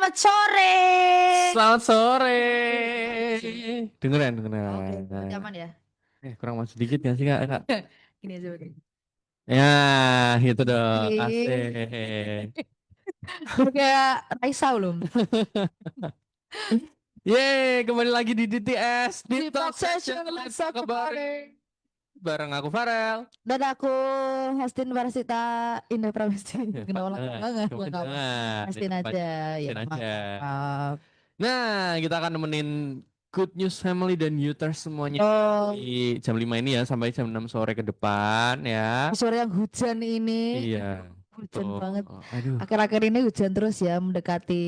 Selamat sore. Selamat sore. Dengeran, Oke, dengeran. berarti aman ya. Kurang masuk sedikit gak sih, Kak? Kak? Gini aja oke. Ya, gitu dong. Ih, Asik. udah kayak Raisa belum? Yeay, kembali lagi di DTS, Deep Deep Talk Talk Session. Session, let's Let's talk talk about about it. it. Bareng aku, Farel. Dan aku Hestin Warsita Indah Pramesti. Kenapa Jangan, banget? kamu Enggak apa. jangan. Hestin Itu aja. Ya, Pastiin aja. maaf. Nah, kita akan nemenin Good News Family dan Uters semuanya Oh, di jam 5 ini ya, sampai jam 6 sore ke depan ya. di sore yang hujan ini, Iya, hujan betul. banget. Aduh, Akhir-akhir ini hujan terus ya, mendekati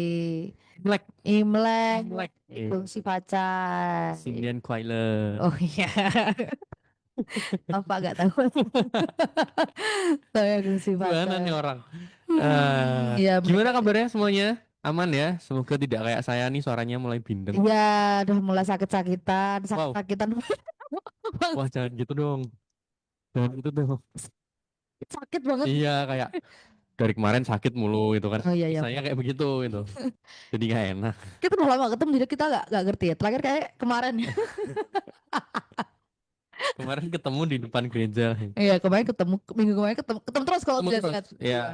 Black. Imlek, Black. Gongsi Pacar. Sindian Kuala. Oh iya. Apa gak tahu. Saya Gengsi Gimana nih Pacar. orang? Eh, Ya gimana mendekati. kabarnya semuanya? Aman ya? Semoga tidak kayak saya nih suaranya mulai bindeng. Iya, udah mulai sakit-sakitan, Wow, sakit-sakitan. wah jangan gitu dong. Jangan gitu dong. Sakit banget. Iya kayak dari kemarin sakit mulu itu kan. Oh iya ya, Saya maaf. kayak begitu itu. Jadi nggak enak. Kita udah lama ketemu jadi kita gak ngerti ya. Terakhir kayak kemarin. Kemarin ketemu di depan gereja. Iya, kemarin ketemu minggu kemarin ketemu ketemu terus kalau Ketemu tidak terus. lihat. Ya, Iya.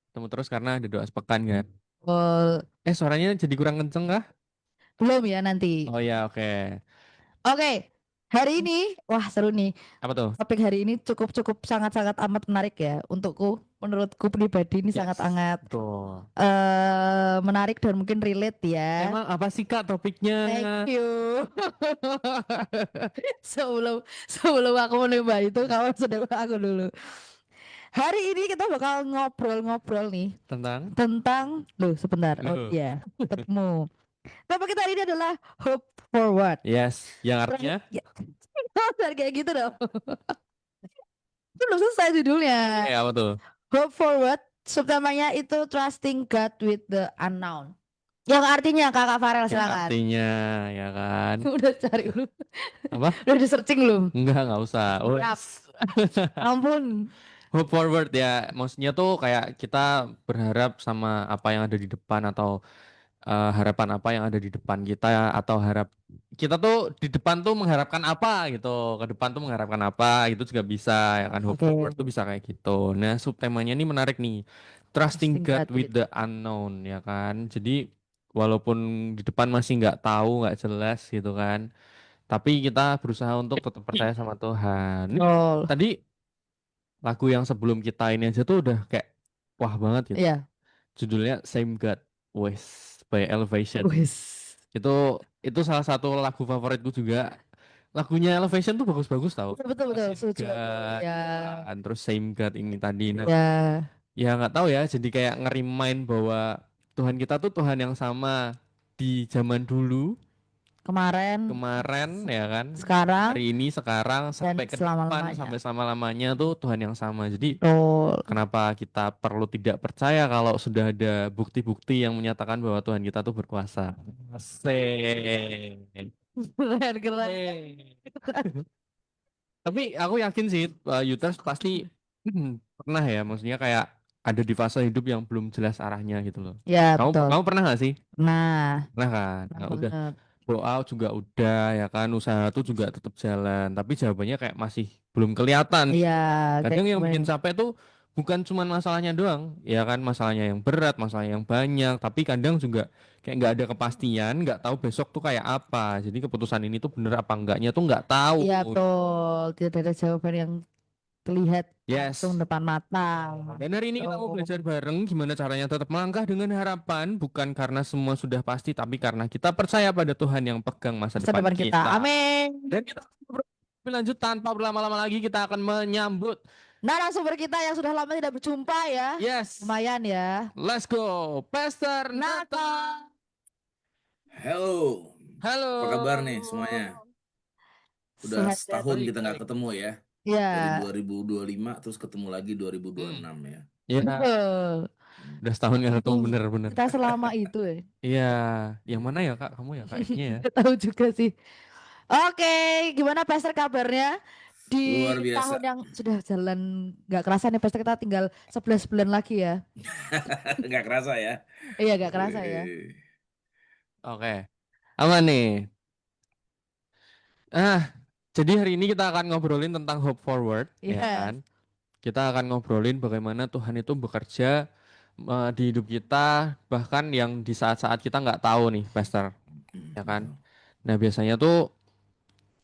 ketemu terus karena ada doa sepekan kan. Oh, Suaranya jadi kurang kenceng kah? belum ya nanti. Oh ya, oke. Oke. Hari ini, wah seru nih. Apa tuh? Topik hari ini cukup cukup sangat-sangat amat menarik ya untukku. Menurutku pribadi ini Yes. sangat-sangat Betul. menarik dan mungkin relate ya. Emang apa sih Kak topiknya? Thank you. Sebelum sebelum aku menembak itu kamu sudah aku dulu. Hari ini kita bakal ngobrol-ngobrol nih Tentang? tentang, loh sebentar. Oh Loh. iya, ketemu. Topik kita hari ini adalah hope forward. Yes, yang Berarti- artinya Ya, jangan kayak gitu dong. Itu belum selesai judulnya. apa tuh? Hope forward, subtemanya itu trusting God with the unknown. Yang artinya Kakak Farel Yang silakan. artinya ya kan? Udah cari belum? Apa? Udah di searching belum? Nggak usah. Siap. Ampun. Hope forward ya, maksudnya tuh kayak kita berharap sama apa yang ada di depan atau harapan apa yang ada di depan kita atau kita tuh di depan tuh mengharapkan apa gitu, ke depan tuh mengharapkan apa itu juga bisa ya kan. Hope Oke. forward tuh bisa kayak gitu. Nah, subtemanya ini menarik nih. Trusting Trusting God God with with. the unknown ya kan. Jadi walaupun di depan masih nggak tahu, nggak jelas gitu kan. Tapi kita berusaha untuk tetap percaya sama Tuhan. Ini Oh, tadi lagu yang sebelum kita ini aja tuh udah kayak wah banget gitu. iya. Judulnya Same God, Wes by Elevation. Wis. Itu salah satu lagu favoritku juga. Lagunya Elevation tuh bagus-bagus tau. Betul betul betul. Trusting Setuju aku. God, Ya. kan. Terus Same God ini tadi. Nah, Ya. ya nggak tahu ya. Jadi kayak ngerimain bahwa Tuhan kita tuh Tuhan yang sama di zaman dulu, Kemarin, kemarin ya kan, sekarang, hari ini, sekarang, dan sampai ke depan, selama-lamanya. sampai selama-lamanya tuh Tuhan yang sama. Jadi Betul. kenapa kita perlu tidak percaya kalau sudah ada bukti-bukti yang menyatakan bahwa Tuhan kita tuh berkuasa? Asik. Keren, keren. Tapi aku yakin sih, Yuters pasti pernah ya, maksudnya kayak ada di fase hidup yang belum jelas arahnya gitu loh. Ya, Kamu betul. kamu pernah nggak sih? Nah, Pernah kan? nah Nah, udah banget. doa juga udah ya kan, usaha tuh juga tetap jalan, tapi jawabannya kayak masih belum kelihatan. Iya, kayak Kadang yang kemarin. bikin capek tuh bukan cuman masalahnya doang, ya kan, masalahnya yang berat, masalah yang banyak, tapi kadang juga kayak nggak ada kepastian, nggak tahu besok tuh kayak apa. Jadi keputusan ini tuh bener apa enggaknya tuh nggak tahu. Iya, betul. Tidak ada jawaban yang terlihat langsung Yes. depan mata. Dan hari ini kita mau Oh, belajar bareng gimana caranya tetap melangkah dengan harapan, bukan karena semua sudah pasti, tapi karena kita percaya pada Tuhan yang pegang masa masa depan depan kita. kita. Amin. Dan kita lebih lanjut tanpa berlama-lama lagi kita akan menyambut. Narasumber kita yang sudah lama tidak berjumpa ya. Yes. Lumayan ya. Let's go, Pastor Nata. Nata. Halo, Halo. apa kabar nih semuanya? Udah Sehat, sehat. setahun Baik, kita nggak baik. ketemu ya. Ya. Dari 2025 terus ketemu lagi 2026 ya. Iya, Betul. udah setahun nggak ketemu bener-bener. Kita selama itu ya. Iya, yang mana ya Kak? Kamu ya kayaknya ya. Nggak tahu juga sih. Oke, gimana Pastor kabarnya? Di Luar tahun biasa. yang sudah jalan nggak kerasa nih, pasti kita tinggal 11 bulan lagi ya. Nggak kerasa ya. Iya, nggak kerasa ya. Wih. Oke. Aman nih. Ah, jadi hari ini kita akan ngobrolin tentang hope forward, ya Yes. kan? Kita akan ngobrolin bagaimana Tuhan itu bekerja di hidup kita, bahkan yang di saat-saat kita nggak tahu nih, Pastor, ya kan? Betul. Nah, biasanya tuh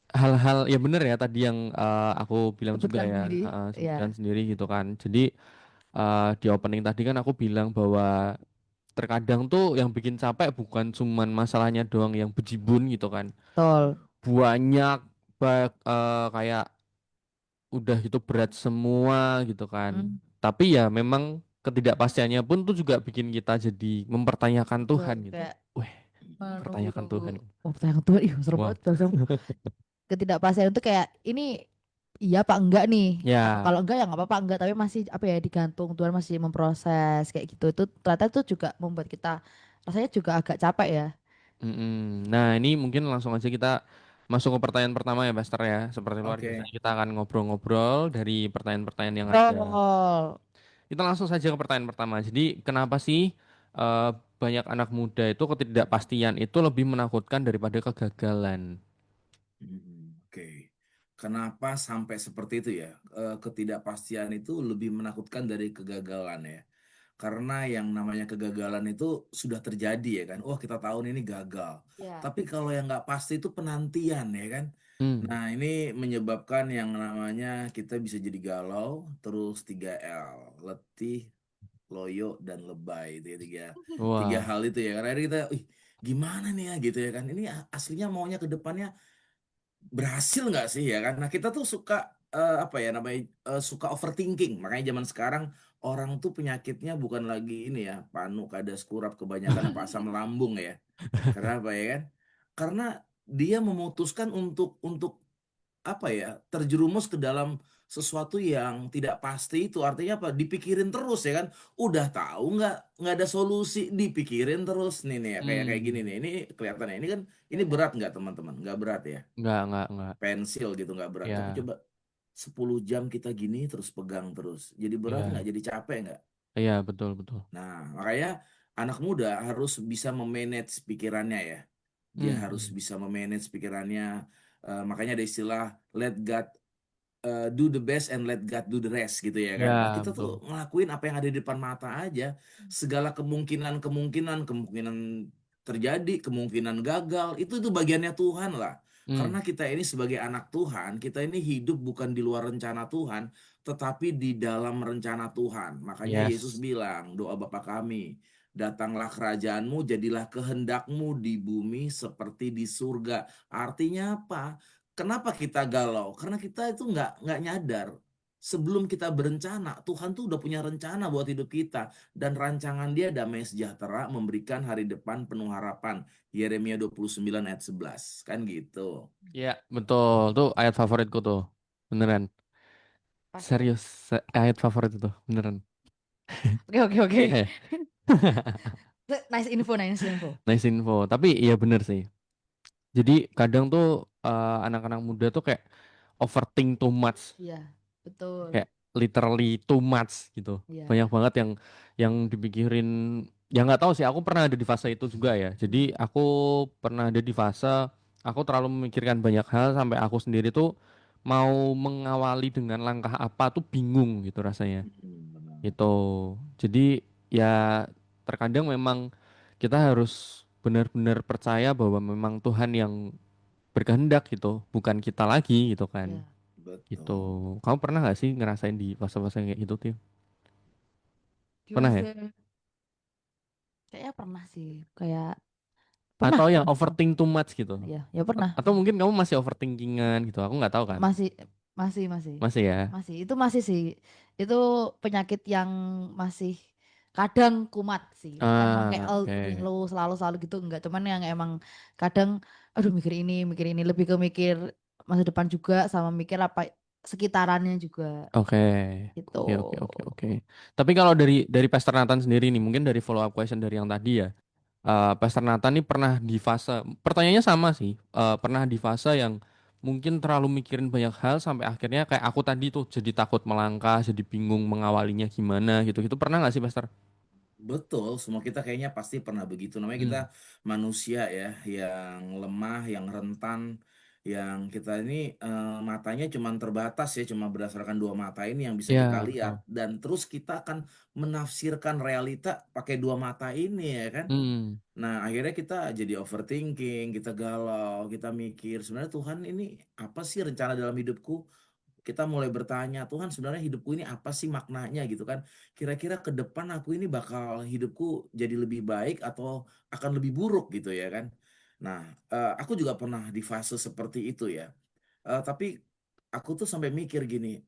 hal-hal ya bener ya tadi yang aku bilang juga Sebutkan ya, sendiri. sebutkan Ya, sendiri gitu kan. Jadi di opening tadi kan aku bilang bahwa terkadang tuh yang bikin capek bukan cuman masalahnya doang yang bejibun gitu kan. betul. Banyak kayak udah gitu berat semua gitu kan. Hmm, Tapi ya memang ketidakpastiannya pun tuh juga bikin kita jadi mempertanyakan betul. Tuhan gitu. Kayak Weh, pertanyakan menunggu. Tuhan. Oh, pertanyaan Tuhan, ih serem Wow. banget. Langsung ketidakpastian itu kayak ini iya apa enggak nih? Ya, Kalau enggak ya nggak apa-apa, enggak, tapi masih apa ya, digantung, Tuhan masih memproses kayak gitu. Itu ternyata itu juga membuat kita rasanya juga agak capek ya. Nah, ini mungkin langsung aja kita masuk ke pertanyaan pertama ya, Pastor ya. Seperti luar biasa, Oke. kita akan ngobrol-ngobrol dari pertanyaan-pertanyaan yang ada. Betul. Kita langsung saja ke pertanyaan pertama. Jadi, kenapa sih eh, banyak anak muda itu ketidakpastian itu lebih menakutkan daripada kegagalan? Oke. Kenapa sampai seperti itu ya? Ketidakpastian itu lebih menakutkan dari kegagalan ya. Karena yang namanya kegagalan itu sudah terjadi ya kan. Wah, kita tahun ini gagal. Ya. Tapi kalau yang nggak pasti itu penantian ya kan. Hmm, Nah, ini menyebabkan yang namanya kita bisa jadi galau, terus 3L, letih, loyo, dan lebay. Itu ya, tiga wah, hal itu ya. Karena akhirnya kita, ih, gimana nih ya gitu ya kan. Ini aslinya maunya ke depannya berhasil nggak sih ya kan? Nah kita tuh suka apa ya namanya suka overthinking. Makanya zaman sekarang orang tuh penyakitnya bukan lagi ini ya panu kadas kurap kebanyakan apa asam lambung ya. Karena apa ya kan? Karena dia memutuskan untuk apa ya terjerumus ke dalam sesuatu yang tidak pasti itu artinya apa dipikirin terus ya kan udah tahu nggak ada solusi dipikirin terus nih ya kayak gini hmm, nih ini kelihatannya ini kan ini Ya. berat nggak teman-teman nggak berat ya enggak, pensil gitu nggak berat tapi ya, coba 10 jam kita gini terus pegang terus jadi berat nggak ya, jadi capek nggak. iya betul betul. Nah makanya anak muda harus bisa memanage pikirannya ya dia harus Hmm, bisa memanage pikirannya. Makanya ada istilah let God do the best and let God do the rest gitu ya kan. Nah, ya kita tuh betul. ngelakuin apa yang ada di depan mata aja. Segala kemungkinan terjadi, kemungkinan gagal, itu bagiannya Tuhan lah. Karena Hmm, kita ini sebagai anak Tuhan, kita ini hidup bukan di luar rencana Tuhan, tetapi di dalam rencana Tuhan. Makanya Yesus yes. bilang, doa Bapa kami, datanglah kerajaanmu, jadilah kehendakmu di bumi seperti di surga. Artinya apa? Kenapa kita galau? Karena kita itu nggak nyadar. Sebelum kita berencana, Tuhan tuh udah punya rencana buat hidup kita. Dan rancangan dia damai sejahtera, memberikan hari depan penuh harapan. Yeremia 29 ayat 11. Kan gitu. Iya, betul. Tuh ayat favoritku tuh. Beneran. Pasti. Serius, ayat favorit itu, beneran. Oke, oke, oke. Iya, Nice info, nice info. nice info. Tapi iya bener sih. Jadi kadang tuh anak-anak muda tuh kayak overthink too much, Iya, betul. kayak literally too much gitu. Iya. Banyak banget yang dipikirin. Ya nggak tahu sih. Aku pernah ada di fase itu juga ya. Jadi Hmm. aku pernah ada di fase aku terlalu memikirkan banyak hal sampai aku sendiri tuh mau mengawali dengan langkah apa tuh bingung gitu rasanya. Benar. Gitu. Jadi ya terkadang memang kita harus benar-benar percaya bahwa memang Tuhan yang berkehendak gitu, bukan kita lagi gitu kan. Iya. Gitu. Betul. Kamu pernah nggak sih ngerasain di fase-fase kayak gitu, Tim? Di Pernah ya? fase kayaknya pernah sih, kayak pernah, Atau yang pernah, pernah. overthink too much gitu? Ya, ya pernah. Atau mungkin kamu masih overthinkingan gitu? Aku nggak tahu kan. Masih, masih, masih, Masih ya? masih. Itu masih sih. Itu penyakit yang masih kadang kumat sih. Bukan emang kayak Ah, oke. selalu selalu gitu, enggak. Cuman yang emang kadang, aduh mikir ini, lebih ke mikir masa depan juga, sama mikir apa sekitarannya juga Oke. gitu. Oke. Tapi kalau dari Pastor Nathan sendiri nih, mungkin dari follow up question dari yang tadi ya. Pastor Nathan ini pernah di fase, pertanyaannya sama sih, pernah di fase yang mungkin terlalu mikirin banyak hal sampai akhirnya kayak aku tadi tuh jadi takut melangkah, jadi bingung mengawalinya gimana gitu. Gitu pernah nggak sih, Pastor? Betul, semua kita kayaknya pasti pernah begitu. Namanya kita Hmm. manusia ya, yang lemah, yang rentan, yang kita ini matanya cuma terbatas ya, cuma berdasarkan dua mata ini yang bisa kita Ya, lihat. betul. Dan terus kita akan menafsirkan realita pakai dua mata ini ya kan. Hmm. Nah, akhirnya kita jadi overthinking, kita galau, kita mikir, sebenarnya Tuhan ini apa sih rencana dalam hidupku? Kita mulai bertanya, Tuhan sebenarnya hidupku ini apa sih maknanya gitu kan? Kira-kira ke depan aku ini bakal hidupku jadi lebih baik atau akan lebih buruk gitu ya kan? Nah, aku juga pernah di fase seperti itu ya. Tapi aku tuh sampai mikir gini,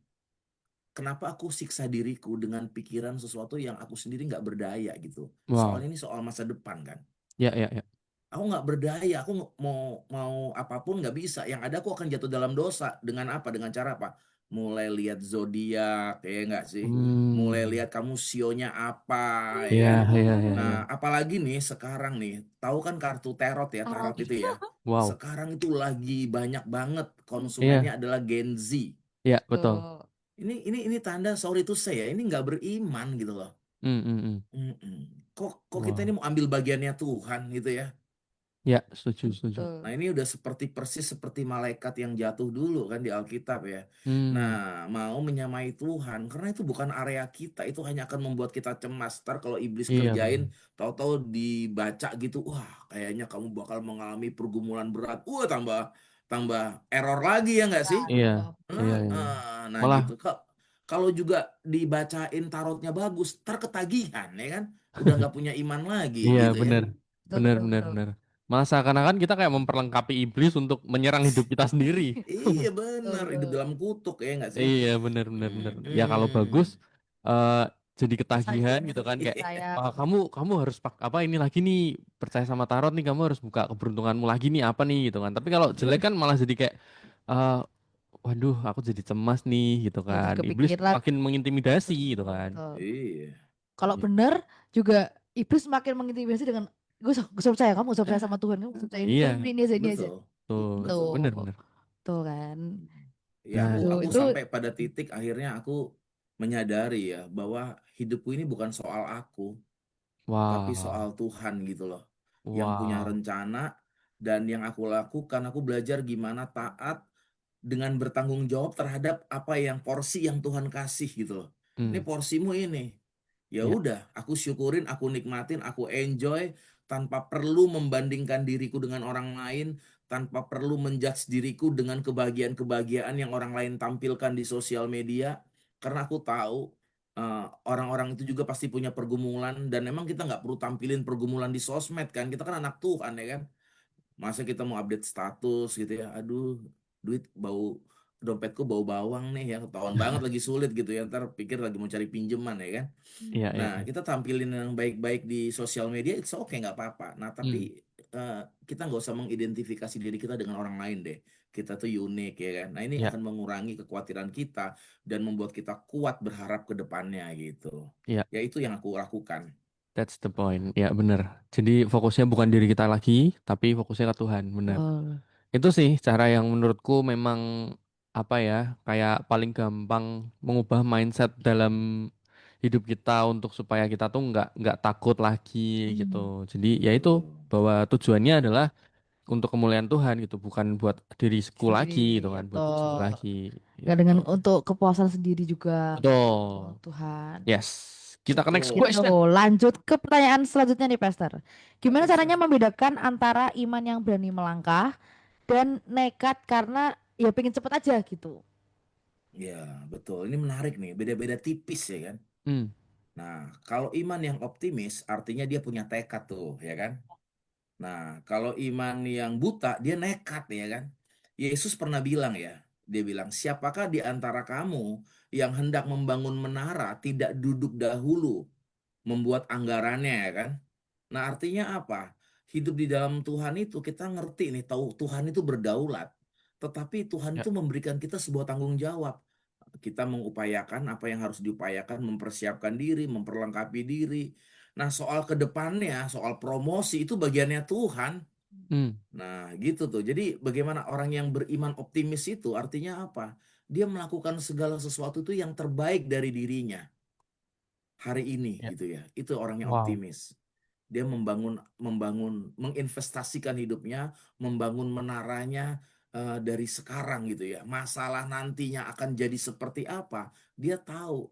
kenapa aku siksa diriku dengan pikiran sesuatu yang aku sendiri nggak berdaya gitu? Wow. Soalnya ini soal masa depan kan. Ya, ya, ya. Aku nggak berdaya, aku mau mau apapun nggak bisa. Yang ada aku akan jatuh dalam dosa. Dengan apa? Dengan cara apa? Mulai lihat zodiak, ya nggak sih? Mulai Hmm. lihat kamu sionya apa, ya kan? Ya, ya, ya, Nah, ya. apalagi nih sekarang nih, tahu kan kartu tarot ya, Tarot. tarot itu ya. Wow. Sekarang itu lagi banyak banget konsumennya Iya, adalah Gen Z. ya, betul. Tuh. Ini tanda sorry to say ya, ini nggak beriman gitu loh. Hmm, hmm, hmm. Mm-mm. Kok kita ini Wow. mau ambil bagiannya Tuhan gitu ya? Ya, setuju, setuju. Nah, Tuh. ini udah seperti persis seperti malaikat yang jatuh dulu kan di Alkitab ya. Hmm. Nah, mau menyamai Tuhan karena itu bukan area kita, itu hanya akan membuat kita cemas. Ntar kalau iblis Iya, kerjain, benar. tahu-tahu dibaca gitu, wah, kayaknya kamu bakal mengalami pergumulan berat. Wah, tambah tambah error lagi ya nggak sih? Berat. Iya, Oh, iya, berat. iya. Nah Malah, gitu. Kalau juga dibacain tarotnya bagus, ntar ketagihan ya kan? Udah nggak punya iman lagi iya, gitu ya. benar. Betul, Benar, betul, benar, betul. benar. Malah seakan-akan kita kayak memperlengkapi iblis untuk menyerang hidup kita sendiri. Iya Betul, bener, hidup betul. dalam kutuk ya nggak sih? Iya, benar, benar, benar. Ya kalau bagus, Mm-mm. eh jadi Saja ketagihan gitu kan kayak, saya. "Ah, kamu harus apa ini lagi nih, percaya sama tarot nih, kamu harus buka keberuntunganmu lagi nih apa nih gitu kan." Tapi kalau jelek kan malah jadi kayak, eh waduh, aku jadi cemas nih gitu Jadi kan. Iblis kepikiran. makin mengintimidasi Betul, gitu kan. betul. Iya, Kalau Iya. benar juga iblis makin mengintimidasi dengan gue usah percaya, kamu usah percaya sama Tuhan, kamu usah percaya Iya, ini aja, ini aja. betul, tuh, betul. bener Tuh, bener. tuh kan. Ya Nah, aku Itu sampai pada titik akhirnya aku menyadari ya bahwa hidupku ini bukan soal aku, tapi soal wow, Tuhan gitu loh, yang punya wow, rencana dan yang aku lakukan. Aku belajar gimana taat dengan bertanggung jawab terhadap apa yang porsi yang Tuhan kasih gitu loh. Ini hmm, porsimu ini. Ya ya, udah, aku syukurin, aku nikmatin, aku enjoy tanpa perlu membandingkan diriku dengan orang lain, tanpa perlu menjudge diriku dengan kebahagiaan-kebahagiaan yang orang lain tampilkan di sosial media, karena aku tahu orang-orang itu juga pasti punya pergumulan dan memang kita nggak perlu tampilin pergumulan di sosmed kan, kita kan anak Tuhan ya kan. Masa kita mau update status gitu ya, aduh, duit bau, dompetku bau bawang nih ya, ketahuan banget lagi sulit gitu ya, ntar pikir lagi mau cari pinjaman ya kan. iya, iya, Nah, iya. kita tampilin yang baik-baik di sosial media, it's okay, nggak apa-apa. Nah, tapi Hmm, eh, kita nggak usah mengidentifikasi diri kita dengan orang lain deh. Kita tuh unik ya kan. Nah, ini ya, akan mengurangi kekhawatiran kita dan membuat kita kuat berharap ke depannya gitu. ya, Ya, itu yang aku lakukan. that's the point. Ya, bener. Jadi fokusnya bukan diri kita lagi, tapi fokusnya ke Tuhan, bener. betul. Itu sih cara yang menurutku memang apa ya, kayak paling gampang mengubah mindset dalam hidup kita untuk supaya kita tuh nggak takut lagi Hmm. gitu. Jadi ya itu Betul. bahwa tujuannya adalah untuk kemuliaan Tuhan gitu, bukan buat diriku lagi Sendiri gitu kan, buat diriku atau lagi nggak dengan gitu. untuk kepuasan sendiri juga. Oh, Betul. Tuhan. Yes. Kita ke next Betul. question. Gitu, lanjut ke pertanyaan selanjutnya nih, Pastor. Gimana Oke, caranya siap. membedakan antara iman yang berani melangkah dan nekat karena ya pengen cepet aja gitu? Ya, betul. Ini menarik nih. Beda-beda tipis ya kan. Hmm, Nah, kalau iman yang optimis artinya dia punya tekad tuh, ya kan? Nah, kalau iman yang buta, dia nekat ya kan. Yesus pernah bilang ya, dia bilang, siapakah di antara kamu yang hendak membangun menara tidak duduk dahulu membuat anggarannya ya kan? Nah, artinya apa? Hidup di dalam Tuhan itu kita ngerti nih, tahu Tuhan itu berdaulat. Tetapi Tuhan ya, itu memberikan kita sebuah tanggung jawab. Kita mengupayakan apa yang harus diupayakan, mempersiapkan diri, memperlengkapi diri. Nah, soal kedepannya, soal promosi itu bagiannya Tuhan. Hmm. Nah, gitu tuh. Jadi bagaimana orang yang beriman optimis itu artinya apa? Dia melakukan segala sesuatu itu yang terbaik dari dirinya hari ini Ya. gitu ya. Itu orang yang Wow. optimis. Dia menginvestasikan hidupnya, membangun menaranya dari sekarang gitu ya. Masalah nantinya akan jadi seperti apa, dia tahu.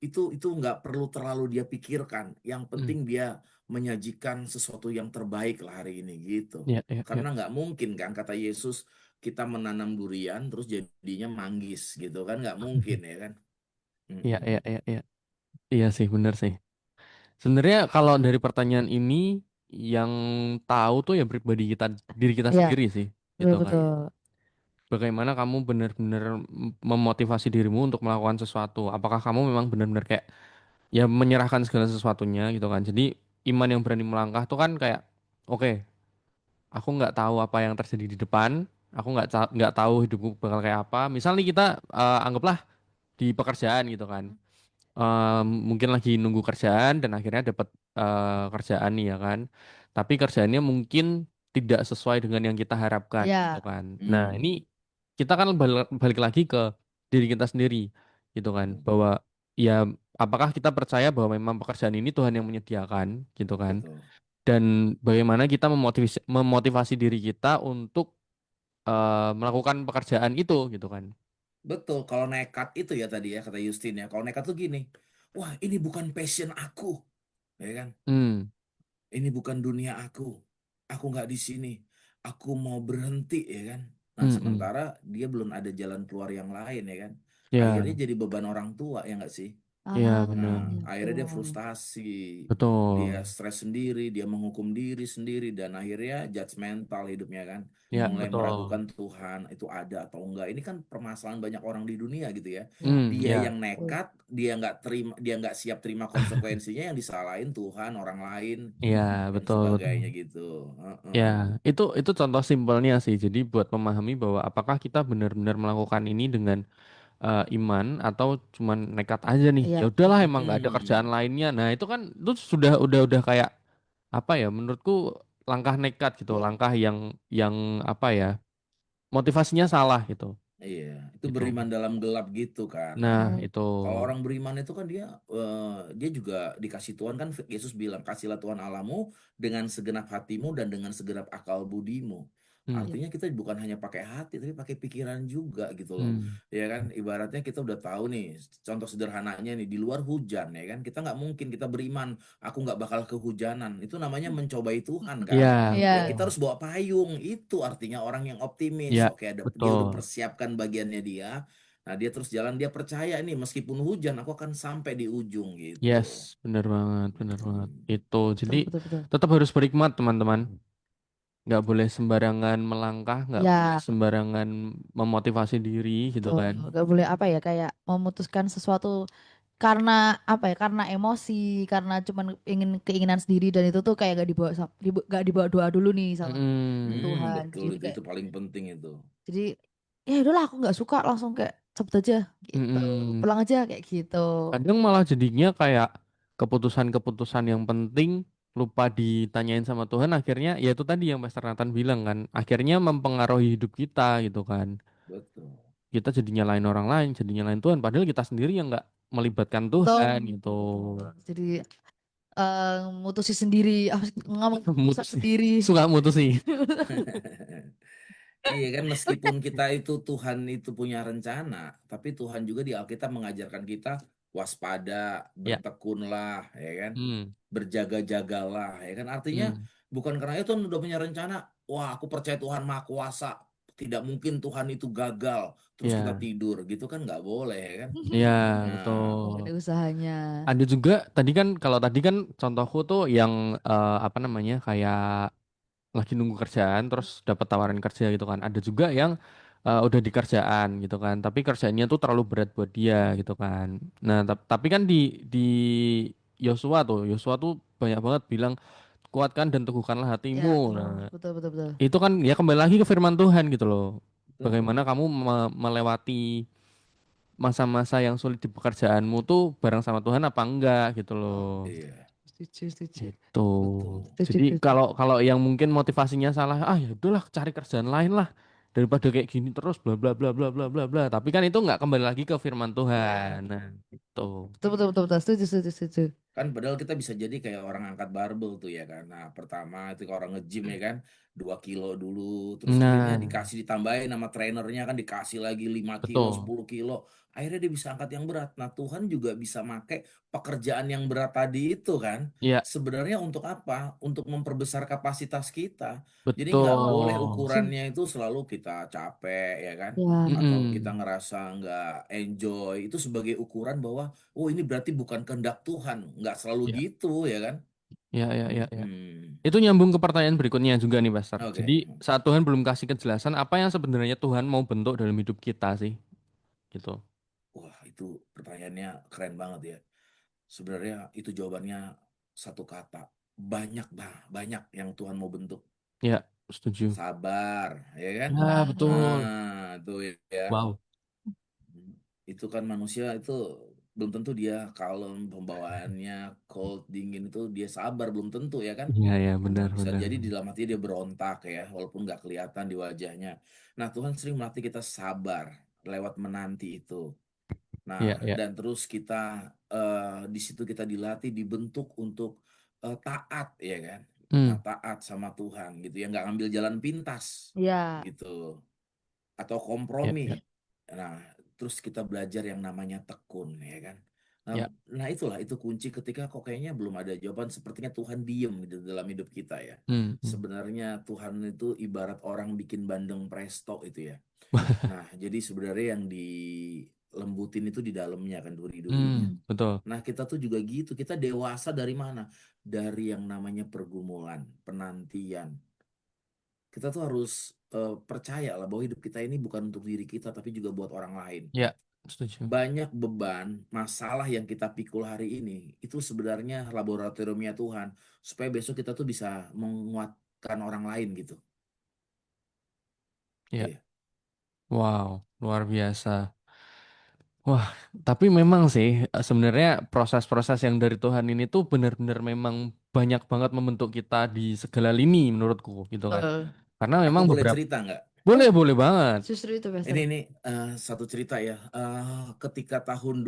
Itu nggak perlu terlalu dia pikirkan. Yang Hmm. penting dia menyajikan sesuatu yang terbaik lah hari ini gitu. Ya, ya, ya. Karena nggak mungkin kan kata Yesus kita menanam durian terus jadinya manggis gitu kan nggak mungkin ya kan. Iya, Mm-mm. iya, iya, iya. Iya sih, bener sih. Sebenarnya kalau dari pertanyaan ini yang tahu tuh ya pribadi kita, diri kita Ya, sendiri sih, gitu kan. betul-betul. Iya, Bagaimana kamu benar-benar memotivasi dirimu untuk melakukan sesuatu? Apakah kamu memang benar-benar kayak ya menyerahkan segala sesuatunya gitu kan? Jadi iman yang berani melangkah tuh kan kayak oke, aku nggak tahu apa yang terjadi di depan, aku nggak tahu hidupku bakal kayak apa. Misalnya kita anggaplah di pekerjaan gitu kan. Mungkin lagi nunggu kerjaan dan akhirnya dapat kerjaan nih ya kan. Tapi kerjaannya mungkin tidak sesuai dengan yang kita harapkan gitu Ya, kan. Nah, ini Hmm, kita kan balik lagi ke diri kita sendiri gitu kan. betul, Bahwa ya apakah kita percaya bahwa memang pekerjaan ini Tuhan yang menyediakan gitu kan. betul. Dan bagaimana kita memotivasi diri kita untuk melakukan pekerjaan itu gitu kan. Betul, kalau nekat itu ya tadi ya kata Justin ya. Kalau nekat tuh gini, wah ini bukan passion aku, ya kan? Hmm, Ini bukan dunia aku. Aku nggak di sini. Aku mau berhenti, ya kan? Nah, hmm, hmm. sementara dia belum ada jalan keluar yang lain, ya kan? Akhirnya Ya, jadi beban orang tua, ya nggak sih? ya ah, Nah, benar. gitu. akhirnya dia frustasi, dia Betul. stres sendiri, dia menghukum diri sendiri, dan akhirnya judgmental hidupnya kan, Ya, mulai betul. meragukan Tuhan itu ada atau enggak. Ini kan permasalahan banyak orang di dunia gitu ya. Ya, Dia Ya. yang betul. nekat, dia nggak terima, dia nggak siap terima konsekuensinya, yang disalahin Tuhan, orang lain, Ya, dan betul, betul. sebagainya gitu. Ya, Heeh. itu contoh simpelnya sih. Jadi buat memahami bahwa apakah kita benar-benar melakukan ini dengan iman atau cuman nekat aja nih. Ya Iya, udahlah emang nggak ada kerjaan Mm-mm. lainnya. Nah, itu kan itu sudah kayak apa ya? Menurutku langkah nekat gitu, langkah yang apa ya? Motivasinya salah gitu. Iya, itu Gitu. beriman dalam gelap gitu kan. Nah, Nah, mm, itu. kalau orang beriman itu kan dia juga dikasih Tuhan kan Yesus bilang kasihlah Tuhan Allahmu dengan segenap hatimu dan dengan segenap akal budimu. Hmm, iya. Artinya kita bukan hanya pakai hati tapi pakai pikiran juga gitu loh. hmm, Ya kan ibaratnya kita udah tahu nih contoh sederhananya nih di luar hujan ya kan kita nggak mungkin kita beriman aku nggak bakal kehujanan. Itu namanya mencobai Tuhan kan. ya, Ya Iya, kita betul. harus bawa payung. Itu artinya orang yang optimis. Ya, Oke, dia udah betul. persiapkan bagiannya dia. Nah, dia terus jalan, dia percaya nih meskipun hujan aku akan sampai di ujung gitu. Yes, benar banget, benar banget. Mm-mm. Itu, jadi betul, betul, betul. tetap harus berhikmat, teman-teman. Nggak boleh sembarangan melangkah, nggak boleh Ya, sembarangan memotivasi diri, gitu betul. kan? Gak boleh apa ya, kayak memutuskan sesuatu karena apa ya, karena emosi, karena cuman ingin keinginan sendiri dan itu tuh kayak gak dibawa doa dulu nih sama Tuhan. Betul Jadi itu kayak, itu paling penting itu. jadi ya udahlah aku nggak suka langsung kayak cabut aja gitu, Mm-mm. pulang aja kayak gitu. Kadang malah jadinya kayak keputusan-keputusan yang penting lupa ditanyain sama Tuhan, akhirnya ya itu tadi yang Pastor Nathan bilang kan, akhirnya mempengaruhi hidup kita, gitu kan? Betul. Kita jadi nyalain orang lain, jadi nyalain Tuhan, padahal kita sendiri yang nggak melibatkan Betul, Tuhan, gitu. betul. Jadi mutusin sendiri, apa sih, ngomong keputusan Mutus sendiri. suka mutus sih. Iya kan meskipun kita itu Tuhan itu punya rencana, tapi Tuhan juga di Alkitab mengajarkan kita waspada, Ya. bertekunlah, ya kan, Hmm. berjaga-jagalah, ya kan. Artinya Hmm. bukan karena itu Tuhan udah punya rencana, wah aku percaya Tuhan Maha Kuasa, tidak mungkin Tuhan itu gagal, terus kita Ya. tidur, gitu kan nggak boleh, ya kan. Ya, Nah, Ada betul. usahanya. Ada juga tadi kan kalau tadi kan contohku tuh yang apa namanya kayak lagi nunggu kerjaan terus dapat tawaran kerja gitu kan. Ada juga yang udah di kerjaan gitu kan, tapi kerjaannya tuh terlalu berat buat dia gitu kan. Nah, tapi kan di Yosua tuh banyak banget bilang kuatkan dan teguhkanlah Ya, hatimu. Nah, betul, betul, betul. itu kan ya kembali lagi ke firman Tuhan gitu loh. betul. Bagaimana kamu melewati masa-masa yang sulit di pekerjaanmu tuh bareng sama Tuhan apa enggak gitu loh. Iya. Setuju. Itu. Betul. Jadi Setuju. kalau kalau yang mungkin motivasinya salah, ya udahlah cari kerjaan lain lah daripada kayak gini terus bla bla bla bla bla bla bla. Tapi kan itu nggak kembali lagi ke firman Tuhan. Ya. Nah, itu. Betul. Setuju. Kan padahal kita bisa jadi kayak orang angkat barbel tuh ya kan. Nah, pertama itu orang nge-gym ya kan, 2 kilo dulu, terus akhirnya Nah, ditambahin sama trainernya kan dikasih lagi 5 kilo, betul. 10 kilo. Akhirnya dia bisa angkat yang berat. Nah, Tuhan juga bisa make pekerjaan yang berat tadi itu kan. Iya, Sebenarnya untuk apa? Untuk memperbesar kapasitas kita. Jadi nggak boleh betul. ukurannya itu selalu kita capek ya kan. Ya, Atau kita Mm-mm. ngerasa nggak enjoy. Itu sebagai ukuran bahwa oh ini berarti bukan kehendak Tuhan. Nggak selalu Ya, gitu ya kan. ya. Mm-mm. Itu nyambung ke pertanyaan berikutnya juga nih, Pastor. Oke. Jadi saat Tuhan belum kasih kejelasan apa yang sebenarnya Tuhan mau bentuk dalam hidup kita sih, gitu. Wah itu pertanyaannya keren banget ya. Sebenarnya itu jawabannya satu kata. Banyak yang Tuhan mau bentuk. Ya, setuju. Sabar ya kan. Ya, betul. Nah itu ya. Wow. Itu kan manusia itu belum tentu dia kalem pembawaannya cold dingin itu dia sabar belum tentu ya kan. Iya, ya, benar, Bisa benar. jadi di dalam hati dia berontak ya, walaupun nggak kelihatan di wajahnya. Nah, Tuhan sering melatih kita sabar lewat menanti itu. Nah, Iya, ya. dan terus kita di situ kita dilatih, dibentuk untuk taat ya kan. Nah, Hmm. taat sama Tuhan gitu ya, nggak ngambil jalan pintas ya, gitu atau Ya, kompromi. ya, Nah, terus kita belajar yang namanya tekun ya kan. Nah, ya. nah itulah itu kunci ketika kok kayaknya belum ada jawaban sepertinya Tuhan diem di dalam hidup kita ya. Hmm. Sebenarnya Tuhan itu ibarat orang bikin bandeng presto itu ya. Nah, jadi sebenarnya yang dilembutin itu di dalamnya kan duri-durinya. Betul. Nah, kita tuh juga gitu. Kita dewasa dari mana? Dari yang namanya pergumulan, penantian. Kita tuh harus percaya lah bahwa hidup kita ini bukan untuk diri kita tapi juga buat orang lain. Ya, setuju. Banyak beban, masalah yang kita pikul hari ini itu sebenarnya laboratoriumnya Tuhan supaya besok kita tuh bisa menguatkan orang lain gitu. Ya. Iya. Wow, luar biasa. Wah, tapi memang sih sebenarnya proses-proses yang dari Tuhan ini tuh benar-benar memang banyak banget membentuk kita di segala lini menurutku gitu kan. betul. Karena Aku memang boleh beberapa cerita nggak? boleh Oh, boleh banget. justru itu, Ini Pastor. ini satu cerita ya. Ketika tahun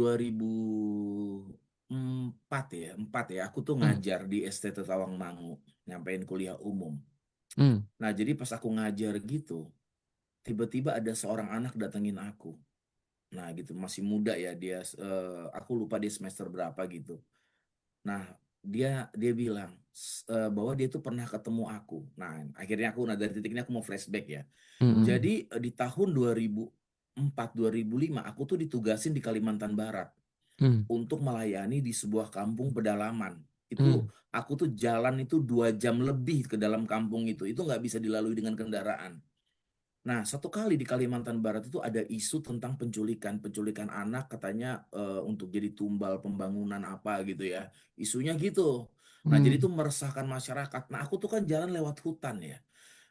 2004 ya, 4 ya, aku tuh Hmm. ngajar di STT Tawangmangu, nyampein kuliah umum. Hmm. Nah, jadi pas aku ngajar gitu, tiba-tiba ada seorang anak datengin aku. Nah, gitu masih muda ya dia, aku lupa dia semester berapa gitu. Nah, dia bilang bahwa dia tuh pernah ketemu aku. Nah, akhirnya nah dari titik ini aku mau flashback ya. Hmm. Jadi di tahun 2004 2005 aku tuh ditugasin di Kalimantan Barat Hmm. untuk melayani di sebuah kampung pedalaman. Itu Hmm. aku tuh jalan itu 2 jam lebih ke dalam kampung itu. Itu nggak bisa dilalui dengan kendaraan. Nah, satu kali di Kalimantan Barat itu ada isu tentang penculikan anak katanya untuk jadi tumbal pembangunan apa gitu ya. Isunya gitu. Nah, jadi Hmm. itu meresahkan masyarakat. Nah, aku tuh kan jalan lewat hutan ya.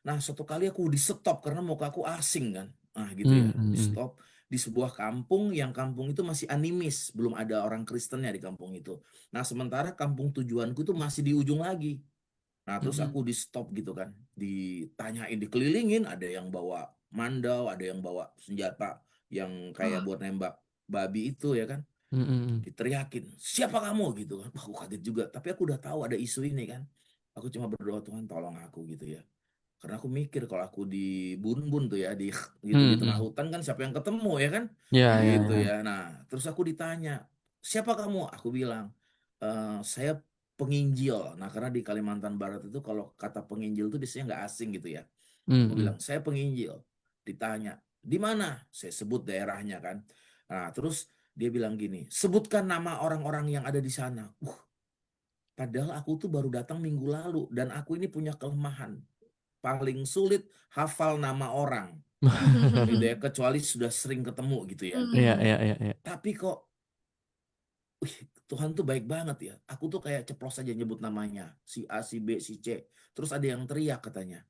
Nah, satu kali aku di stop karena muka aku asing kan. Nah, gitu Hmm. ya. Hmm. Di Hmm. stop di sebuah kampung yang kampung itu masih animis, belum ada orang Kristennya di kampung itu. Nah, sementara kampung tujuanku itu masih di ujung lagi. Nah, terus Hmm. aku di stop gitu kan, ditanyain, dikelilingin, ada yang bawa mandau, ada yang bawa senjata yang kayak Ah, buat nembak babi itu ya kan, Hmm. Hmm. diteriakin, siapa kamu gitu kan. Wah, aku kaget juga, tapi aku udah tahu ada isu ini kan. Aku cuma berdoa Tuhan tolong aku gitu ya. Karena aku mikir kalau aku di Bun-Bun tuh ya, di gitu di Hmm. tengah Hmm. hutan kan siapa yang ketemu ya kan, Ya, ya, gitu ya. ya. Nah, terus aku ditanya, siapa kamu? Aku bilang, saya penginjil. Nah, karena di Kalimantan Barat itu kalau kata penginjil itu biasanya nggak asing gitu ya. Hmm. Aku Hmm. bilang, saya penginjil. Ditanya, di mana? Saya sebut daerahnya kan. Nah, terus dia bilang gini, sebutkan nama orang-orang yang ada di sana. Padahal aku tuh baru datang minggu lalu dan aku ini punya kelemahan. Paling sulit hafal nama orang. Gitu ya, kecuali sudah sering ketemu gitu ya. Iya, Hmm. iya, iya, iya. Tapi kok wih, Tuhan tuh baik banget ya. Aku tuh kayak ceplos aja nyebut namanya. Si A, si B, si C. Terus ada yang teriak katanya.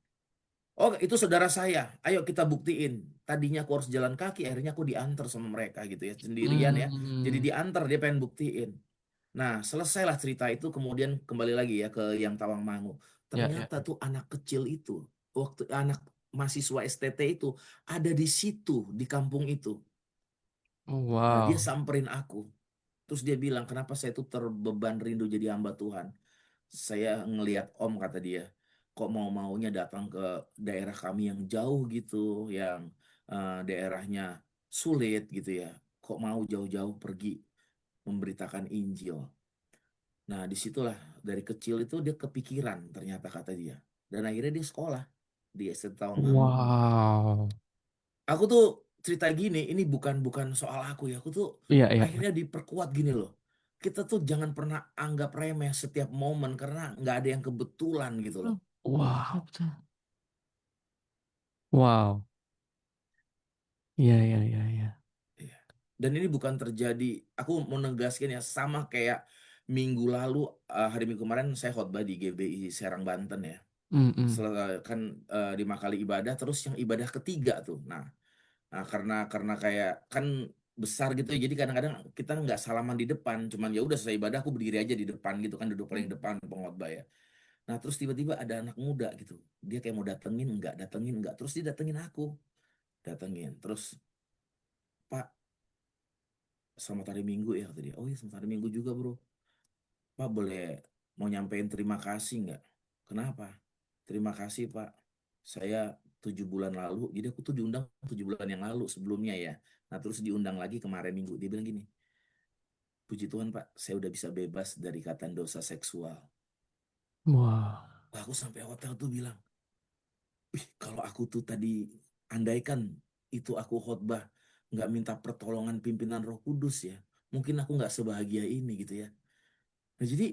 Oh, itu saudara saya. Ayo kita buktiin. Tadinya aku harus jalan kaki, akhirnya aku diantar sama mereka gitu ya, sendirian ya. Jadi Hmm. diantar, dia pengen buktiin. Nah, selesailah cerita itu, kemudian kembali lagi ya ke yang Tawangmangu. Ya, ya. Ternyata tuh anak kecil itu, waktu anak mahasiswa STT itu ada di situ, di kampung itu. Nah, dia Wow. samperin aku. Terus dia bilang, kenapa saya tuh terbeban rindu jadi hamba Tuhan. Saya ngelihat Om, kata dia, kok mau-maunya datang ke daerah kami yang jauh gitu, yang daerahnya sulit gitu ya. Kok mau jauh-jauh pergi memberitakan Injil. Nah, disitulah dari kecil itu dia kepikiran ternyata, kata dia. Dan akhirnya dia sekolah di SD Tawangmangu. Wow. Aku tuh cerita gini, ini bukan bukan soal aku ya. Aku tuh Iya, iya. akhirnya diperkuat gini loh. Kita tuh jangan pernah anggap remeh setiap momen karena nggak ada yang kebetulan gitu loh. Hmm, Wow. betul. Wow. Iya, iya, iya, iya. Iya. Dan ini bukan terjadi, aku mau negaskan ya, sama kayak minggu lalu, hari Minggu kemarin saya khotbah di GBI Serang Banten ya. Mm-mm. Kan 5 kali ibadah, terus yang ibadah ketiga tuh. Nah, karena kayak kan besar gitu ya, jadi kadang-kadang kita nggak salaman di depan, cuman ya udah selesai ibadah aku berdiri aja di depan gitu kan, duduk paling depan pengkhotbah ya. Nah, terus tiba-tiba ada anak muda gitu, dia kayak mau datengin enggak, terus dia datengin aku, datengin terus, Pak, selamat hari Minggu ya, kata dia. Oh iya, selamat hari Minggu juga, bro. Pak, boleh mau nyampein terima kasih nggak? Kenapa? Terima kasih, Pak. Saya 7 bulan lalu, jadi aku tuh diundang 7 bulan yang lalu sebelumnya ya. Nah, terus diundang lagi kemarin Minggu. Dia bilang gini, puji Tuhan, Pak, saya udah bisa bebas dari ikatan dosa seksual. Wow. Wah, aku sampai hotel tuh bilang, wih, kalau aku tuh tadi, andaikan itu aku khotbah, nggak minta pertolongan pimpinan Roh Kudus ya, mungkin aku nggak sebahagia ini gitu ya. Nah, jadi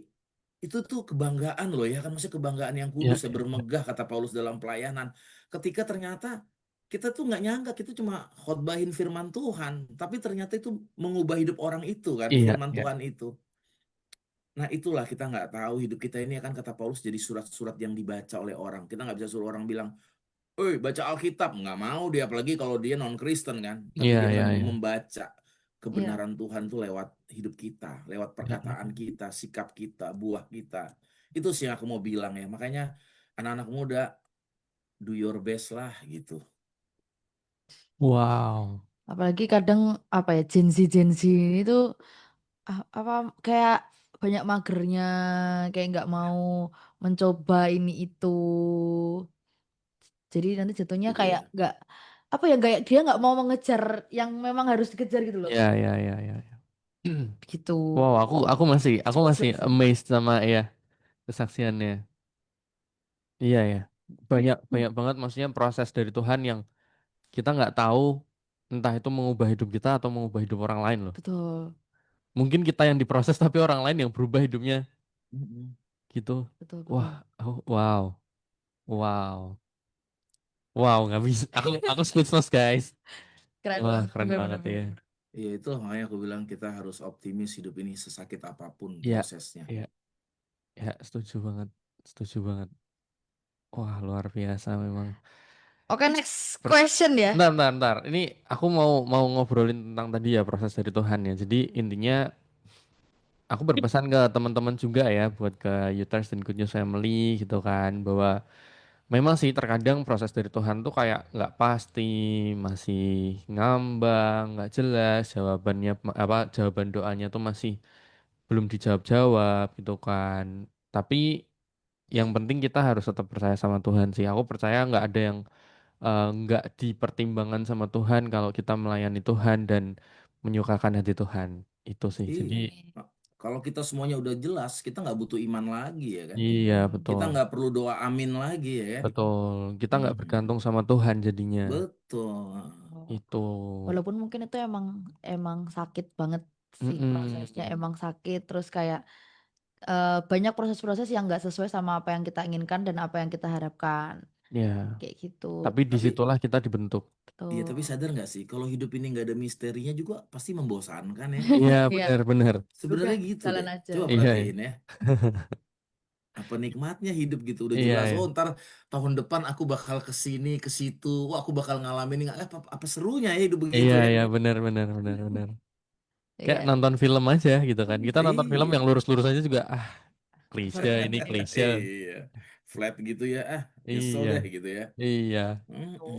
itu tuh kebanggaan loh ya kan, maksudnya kebanggaan yang Ya, kudus ya, ya, ya. bermegah kata Paulus dalam pelayanan. Ketika ternyata kita tuh nggak nyangka, kita cuma khotbahin firman Tuhan, tapi ternyata itu mengubah hidup orang itu kan, Iya, firman iya. Tuhan itu. Nah, itulah kita nggak tahu hidup kita ini kan, kata Paulus, jadi surat-surat yang dibaca oleh orang. Kita nggak bisa suruh orang bilang, "Oi, baca Alkitab." Nggak mau dia, apalagi kalau dia non-Kristen kan. Tapi Iya, dia iya, akan iya. membaca Iya. kebenaran Tuhan tuh lewat hidup kita, lewat Iya, iya. perkataan kita, sikap kita, buah kita. Itu sih yang aku mau bilang ya. Makanya anak-anak muda, do your best lah gitu. Wow. Apalagi kadang apa ya, Gen Z ini tuh apa kayak banyak magernya, kayak nggak mau mencoba ini itu. Jadi nanti jatuhnya kayak Betul. nggak apa ya, kayak dia nggak mau mengejar yang memang harus dikejar gitu loh. Iya, iya, iya, iya, iya. Gitu. Wow, aku masih amazed sama ya kesaksiannya. Iya ya. Banyak banyak banget maksudnya proses dari Tuhan yang kita nggak tahu entah itu mengubah hidup kita atau mengubah hidup orang lain loh. Betul, Mungkin kita yang diproses tapi orang lain yang berubah hidupnya Mm-mm. gitu. betul, Wah, betul. wow, wow, wow, nggak bisa. Aku speechless guys. Keren Wah, banget, keren banget ya. bener-bener. Iya, itu makanya aku bilang kita harus optimis, hidup ini sesakit apapun Iya, prosesnya. iya, ya, setuju banget, setuju banget. Wah, luar biasa memang. Oke, next Per- question ya. Bentar. Ini aku mau ngobrolin tentang tadi ya proses dari Tuhan ya. Jadi intinya aku berpesan ke teman-teman juga ya buat ke Youthers dan Good News Family gitu kan bahwa memang sih terkadang proses dari Tuhan tuh kayak nggak pasti, masih ngambang, nggak jelas jawabannya apa jawaban doanya tuh masih belum dijawab-jawab gitu kan. Tapi yang penting kita harus tetap percaya sama Tuhan sih. Aku percaya nggak ada yang nggak dipertimbangkan sama Tuhan kalau kita melayani Tuhan dan menyukakan hati Tuhan. Itu sih. Jadi Iya. Kalau kita semuanya udah jelas, kita nggak butuh iman lagi ya kan. iya Kita betul. nggak perlu doa amin lagi ya kan. Betul. Kita nggak Mm-mm. bergantung sama Tuhan jadinya. Betul. Itu. Walaupun mungkin itu emang emang sakit banget sih prosesnya, Mm-mm. emang sakit, terus kayak banyak proses-proses yang nggak sesuai sama apa yang kita inginkan dan apa yang kita harapkan, Ya. kayak gitu. Tapi Tapi disitulah kita dibentuk. iya, tapi Betul. sadar nggak sih kalau hidup ini nggak ada misterinya juga pasti membosankan ya. Iya Iya, benar-benar. udah Sebenarnya gitu jalan deh. aja. Coba Iya. Iya. perhatiin ya. Apa nikmatnya hidup gitu, udah Iya. jelas. Iya. Oh, ntar tahun depan aku bakal ke sini, ke situ. Wah, aku bakal ngalamin ini. Apa serunya ya hidup begitu Iya ya. iya benar benar benar benar. Kayak Iya. nonton film aja gitu kan. Kita nonton film yang Iya. lurus-lurus aja juga klise ini klise. Iya. Flat gitu ya. Ah, nyesel Iya, deh gitu ya. iya.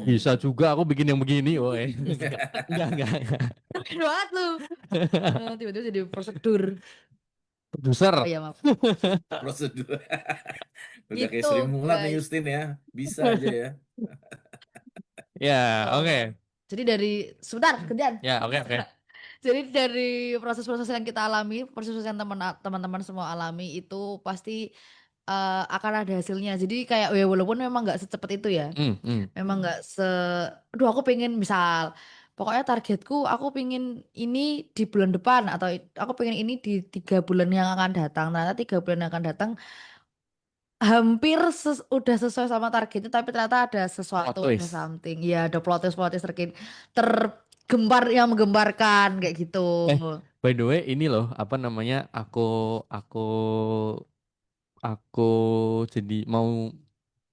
Bisa Mm-mm. juga aku bikin yang begini, woy. Enggak. Keren banget lu. Tiba-tiba jadi prosedur. Oh Produser. ya maaf. Prosedur. Udah kayak Gitu Sri Mulat nih guys. Justin ya. Bisa aja ya. Ya, oke. Oh. Jadi dari sebentar kerjaan. Ya, oke. Jadi dari proses-proses yang kita alami, proses yang teman-teman semua alami itu pasti akan ada hasilnya. Jadi kayak ya walaupun memang nggak secepat itu ya, Hmm. memang nggak aduh aku pengen misal, pokoknya targetku aku pengen ini di bulan depan atau aku pengen ini di 3 bulan yang akan datang. Ternyata 3 bulan yang akan datang hampir udah sesuai sama targetnya, tapi ternyata ada Plot sesuatu, ada twist. something, ya ada plot twist tergempar yang menggembarkan kayak gitu. Eh, by the way, ini loh, apa namanya? Aku, aku jadi mau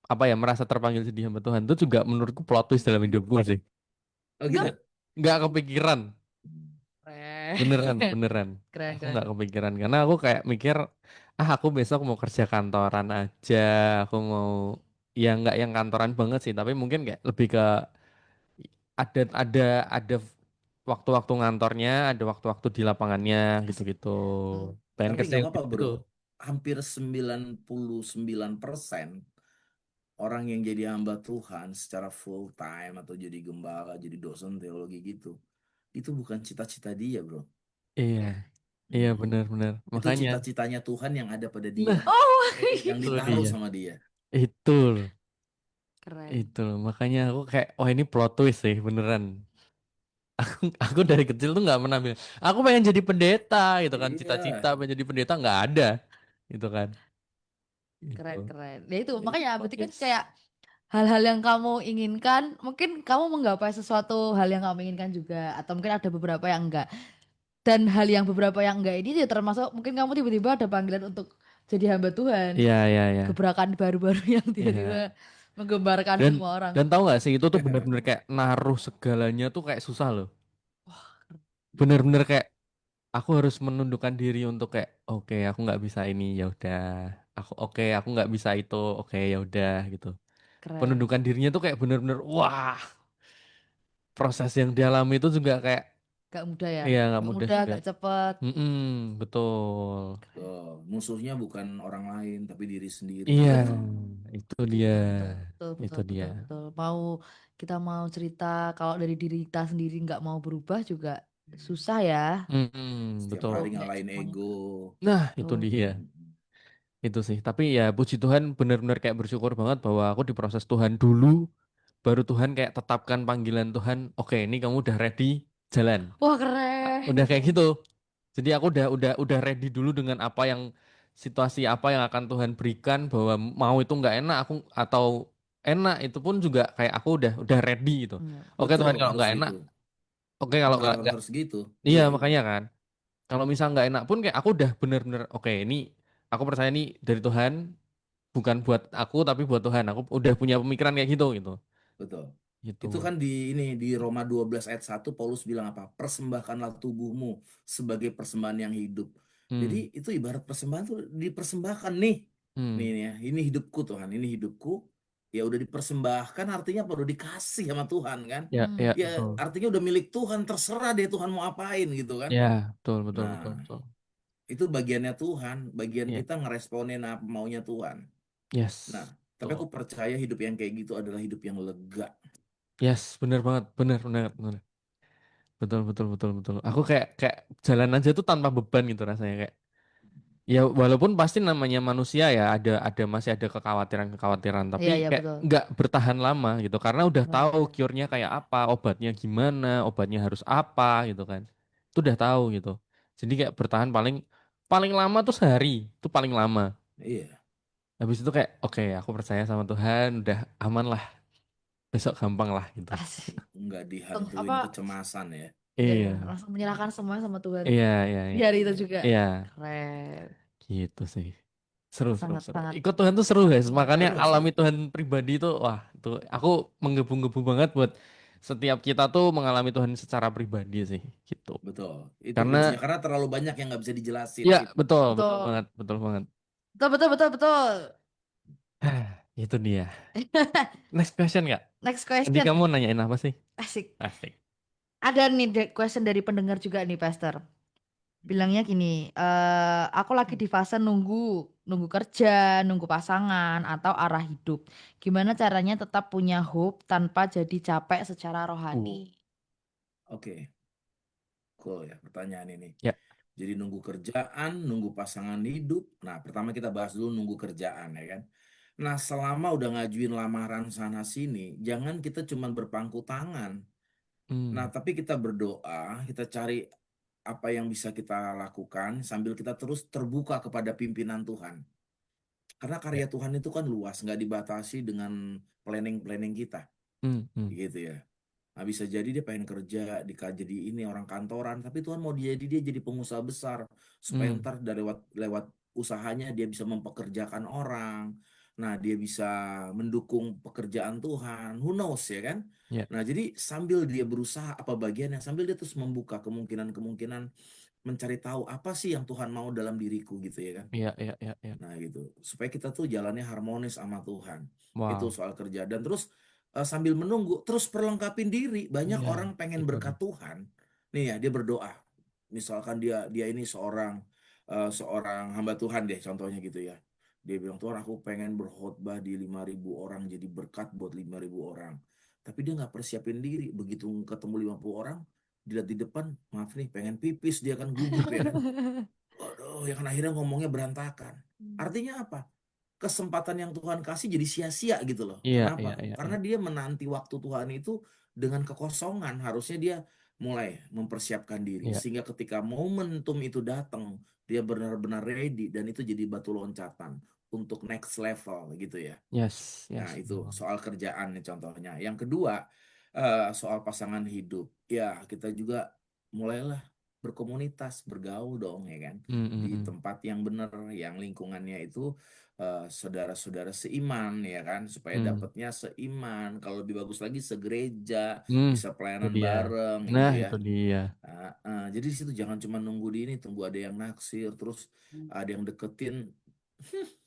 apa ya merasa terpanggil jadi hamba Tuhan itu juga menurutku plot twist dalam hidupku sih. Oh Enggak. gitu. Nggak kepikiran, beneran, Keren. beneran. Keren, Aku keren. nggak kepikiran karena aku kayak mikir, aku besok mau kerja kantoran aja, aku mau ya nggak yang kantoran banget sih, tapi mungkin kayak lebih ke ada waktu-waktu ngantornya, ada waktu-waktu di lapangannya gitu-gitu. Hmm. Pengen Tapi kerja nggak yang apa-apa gitu. bro. Hampir 99% orang yang jadi hamba Tuhan secara full time atau jadi gembala, jadi dosen teologi gitu, itu bukan cita-cita dia, bro. Iya, iya Mm-mm. benar-benar. Itu Makanya, cita-citanya Tuhan yang ada pada dia, nah Oh, yang itu ditaruh dia, sama dia. itu loh. keren. Itu loh. Makanya aku kayak, wah ini plot twist sih beneran. Aku dari kecil tuh nggak pernah bilang, aku pengen jadi pendeta gitu kan, cita-cita Iya, pengen jadi pendeta nggak ada, gitu kan. Keren, Itu. keren. Ya itu ya itu makanya plot berarti kan twist. kayak hal-hal yang kamu inginkan, mungkin kamu menggapai sesuatu hal yang kamu inginkan juga, atau mungkin ada beberapa yang enggak. Dan hal yang beberapa yang enggak ini ya termasuk mungkin kamu tiba-tiba ada panggilan untuk jadi hamba Tuhan. Iya, iya, iya. Gebrakan baru-baru yang tiba-tiba Iya. menggembarkan Dan semua orang. dan tahu nggak sih itu tuh bener-bener kayak naruh segalanya tuh kayak susah loh. Bener-bener kayak aku harus menundukkan diri untuk kayak oke aku nggak bisa ini ya udah. Aku nggak bisa itu oke ya udah gitu. Keren. Penundukan dirinya tuh kayak bener-bener wah proses yang dialami itu juga kayak Gak mudah ya. iya nggak Gak mudah mudah, juga. gak cepet. Mm-mm, betul. Keren. Tuh, musuhnya bukan orang lain, tapi diri sendiri. Iya Betul. itu dia Betul, betul, itu betul, dia. betul, betul. Kita mau cerita kalau dari diri kita sendiri nggak mau berubah juga susah ya. Setiap Betul. hari Tuh, kayak ngalahin semuanya. ego. Nah itu Tuh. dia. Mm-mm. Itu sih. Tapi ya puji Tuhan benar-benar kayak bersyukur banget bahwa aku diproses Tuhan dulu, baru Tuhan kayak tetapkan panggilan Tuhan. Oke, ini kamu udah ready, jalan. Wah, keren. Udah kayak gitu. Jadi aku udah ready dulu dengan apa yang situasi apa yang akan Tuhan berikan bahwa mau itu nggak enak aku atau enak itu pun juga kayak aku udah ready gitu. Iya. Oke Tuhan Betul, kalau harus nggak enak, gitu. oke kalau nggak Harus gitu. iya Iya. makanya kan. Kalau misal nggak enak pun kayak aku udah bener-bener oke ini aku percaya ini dari Tuhan bukan buat aku tapi buat Tuhan. Aku udah punya pemikiran kayak gitu. Betul. Itu Gitu. kan di Roma 12 ayat 1 Paulus bilang apa? Persembahkanlah tubuhmu sebagai persembahan yang hidup. Jadi Hmm. itu ibarat persembahan tuh dipersembahkan nih. Nih, Hmm. nih ya, ini hidupku Tuhan, ini hidupku. Ya udah dipersembahkan artinya perlu dikasih sama Tuhan kan? Ya, Ya betul. artinya udah milik Tuhan, terserah deh Tuhan mau apain gitu kan? Ya, betul, betul, Nah, betul, betul. itu bagiannya Tuhan, bagian Ya, kita ngeresponin apa maunya Tuhan. Nah, yes. tapi aku Betul. percaya hidup yang kayak gitu adalah hidup yang lega. Yes, benar banget, benar. Betul, betul, betul, betul. Aku kayak kayak jalan aja tuh tanpa beban gitu rasanya kayak. Ya walaupun pasti namanya manusia ya masih ada kekhawatiran-kekhawatiran tapi Iya, iya kayak betul. nggak bertahan lama gitu karena udah Keren, tahu keren. cure-nya kayak apa, obatnya gimana, obatnya harus apa gitu kan. Itu udah tahu gitu. Jadi kayak bertahan paling paling lama tuh sehari, itu paling lama. Iya. Habis itu kayak oke, aku percaya sama Tuhan, udah aman lah. Besok gampang lah gitu. Asik. Nggak Apa dihantuin kecemasan ya. ya, ya, Iya. langsung menyerahkan semuanya sama Tuhan Iya, iya, di iya. hari itu Iya. juga. Iya, Keren. gitu sih. Seru. Sangat-sangat Ikut Tuhan tuh seru guys. Makanya Seru, alami seru. Tuhan pribadi tuh, wah, tuh aku menggebu-gebu banget buat setiap kita tuh mengalami Tuhan secara pribadi sih, gitu. Betul. Itu Karena kuncinya karena terlalu banyak yang nggak bisa dijelasin. ya Itu. betul, betul Betul. banget, betul banget. Betul, betul, betul, betul. Itu dia. Next question nggak? Next Tadi question. kamu nanyain apa sih? Asik. Asik. Ada nih question dari pendengar juga nih, Pastor. Bilangnya gini, aku lagi di fase nunggu, nunggu kerja, nunggu pasangan, atau arah hidup. Gimana caranya tetap punya hope tanpa jadi capek secara rohani? Uh, Oke, cool ya pertanyaan ini. ya. Jadi nunggu kerjaan, nunggu pasangan hidup. Nah, pertama kita bahas dulu nunggu kerjaan ya kan. Nah, selama udah ngajuin lamaran sana sini, jangan kita cuma berpangku tangan. Nah, Hmm, tapi kita berdoa, kita cari apa yang bisa kita lakukan sambil kita terus terbuka kepada pimpinan Tuhan. Karena ya. karya Tuhan itu kan luas, nggak dibatasi dengan planning-planning kita, Hmm, hmm, gitu ya. Nah, bisa jadi dia pengen kerja jadi ini orang kantoran, tapi Tuhan mau dia jadi pengusaha besar supaya hmm. ntar dari lewat lewat usahanya dia bisa mempekerjakan orang. Nah, dia bisa mendukung pekerjaan Tuhan. Who knows ya kan? Ya, Nah, jadi sambil dia berusaha apa bagiannya, sambil dia terus membuka kemungkinan-kemungkinan mencari tahu apa sih yang Tuhan mau dalam diriku gitu ya kan. ya, ya, ya, ya. Nah, gitu. Supaya kita tuh jalannya harmonis sama Tuhan. Itu Wow. soal kerja. Dan terus sambil menunggu, terus perlengkapin diri. Banyak Iya, orang pengen itu berkat dia. Tuhan. Nih ya, dia berdoa. Misalkan dia dia ini seorang hamba Tuhan deh, contohnya gitu ya. Dia bilang, Tuhan aku pengen berkhotbah di 5.000 orang, jadi berkat buat 5.000 orang. Tapi dia nggak persiapin diri. Begitu ketemu 50 orang, dilihat di depan, maaf nih, pengen pipis, dia kan gugup ya kan. Waduh, ya kan akhirnya ngomongnya berantakan. Artinya apa? Kesempatan yang Tuhan kasih jadi sia-sia gitu loh. Iya, Kenapa? iya, iya, iya. Karena dia menanti waktu Tuhan itu dengan kekosongan. Harusnya dia mulai mempersiapkan diri. Iya. Sehingga ketika momentum itu datang, dia benar-benar ready dan itu jadi batu loncatan untuk next level gitu ya. Yes, Nah, yes. itu Betul banget. soal kerjaan nih contohnya. Yang kedua, soal pasangan hidup. Ya, kita juga mulailah berkomunitas, bergaul dong, ya kan? Hmm, Di hmm, hmm. tempat yang benar, yang lingkungannya itu saudara-saudara seiman, ya kan? Supaya Hmm, dapatnya seiman. Kalau lebih bagus lagi, segereja, hmm, bisa itu pelayanan dia. bareng, Nah, gitu ya. itu dia. Jadi di situ jangan cuma nunggu di ini, tunggu ada yang naksir, terus ada yang deketin,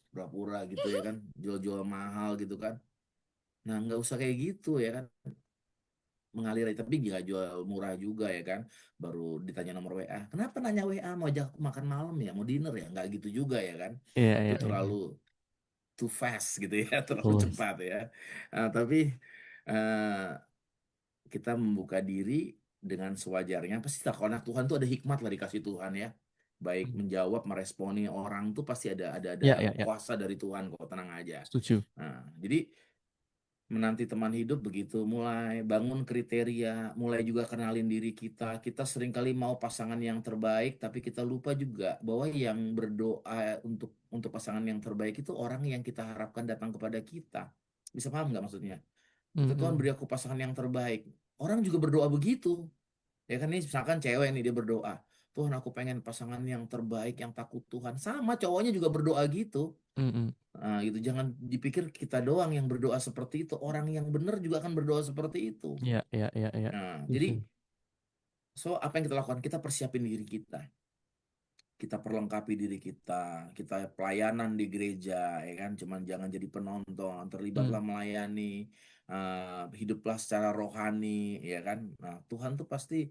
pura-pura gitu ya kan, jual-jual mahal gitu kan. Nah, nggak usah kayak gitu ya kan, mengalir tapi nggak jual murah juga ya kan. Baru ditanya nomor WA, kenapa nanya WA, mau ajak aku makan malam ya, mau dinner ya, nggak gitu juga ya kan. Iya, Itu iya, iya, terlalu iya. too fast gitu ya, terlalu Betul. cepat ya. Tapi eh, kita membuka diri dengan sewajarnya. Pasti tak anak Tuhan tuh ada hikmat lah dikasih Tuhan ya. Baik Hmm. menjawab, meresponi orang tuh pasti ada Ya, ya, ya. kuasa dari Tuhan kok, tenang aja. Setuju. Nah, jadi menanti teman hidup begitu, mulai bangun kriteria, mulai juga kenalin diri kita. Kita seringkali mau pasangan yang terbaik, tapi kita lupa juga bahwa yang berdoa untuk pasangan yang terbaik itu orang yang kita harapkan datang kepada kita. Bisa paham nggak maksudnya? Hmm, Kita Tuhan hmm. beri aku pasangan yang terbaik. Orang juga berdoa begitu. Ya kan, ini misalkan cewek nih dia berdoa, Tuhan aku pengen pasangan yang terbaik, yang takut Tuhan. Sama cowoknya juga berdoa gitu. Hmm, hmm. Nah, gitu jangan dipikir kita doang yang berdoa seperti itu. Orang yang benar juga akan berdoa seperti itu. Iya, iya, iya, iya. Nah, jadi Setuju. apa yang kita lakukan? Kita persiapin diri kita. Kita perlengkapi diri kita pelayanan di gereja, ya kan? Cuman jangan jadi penonton, Hmm. terlibatlah melayani, hiduplah secara rohani, ya kan? Nah, Tuhan tuh pasti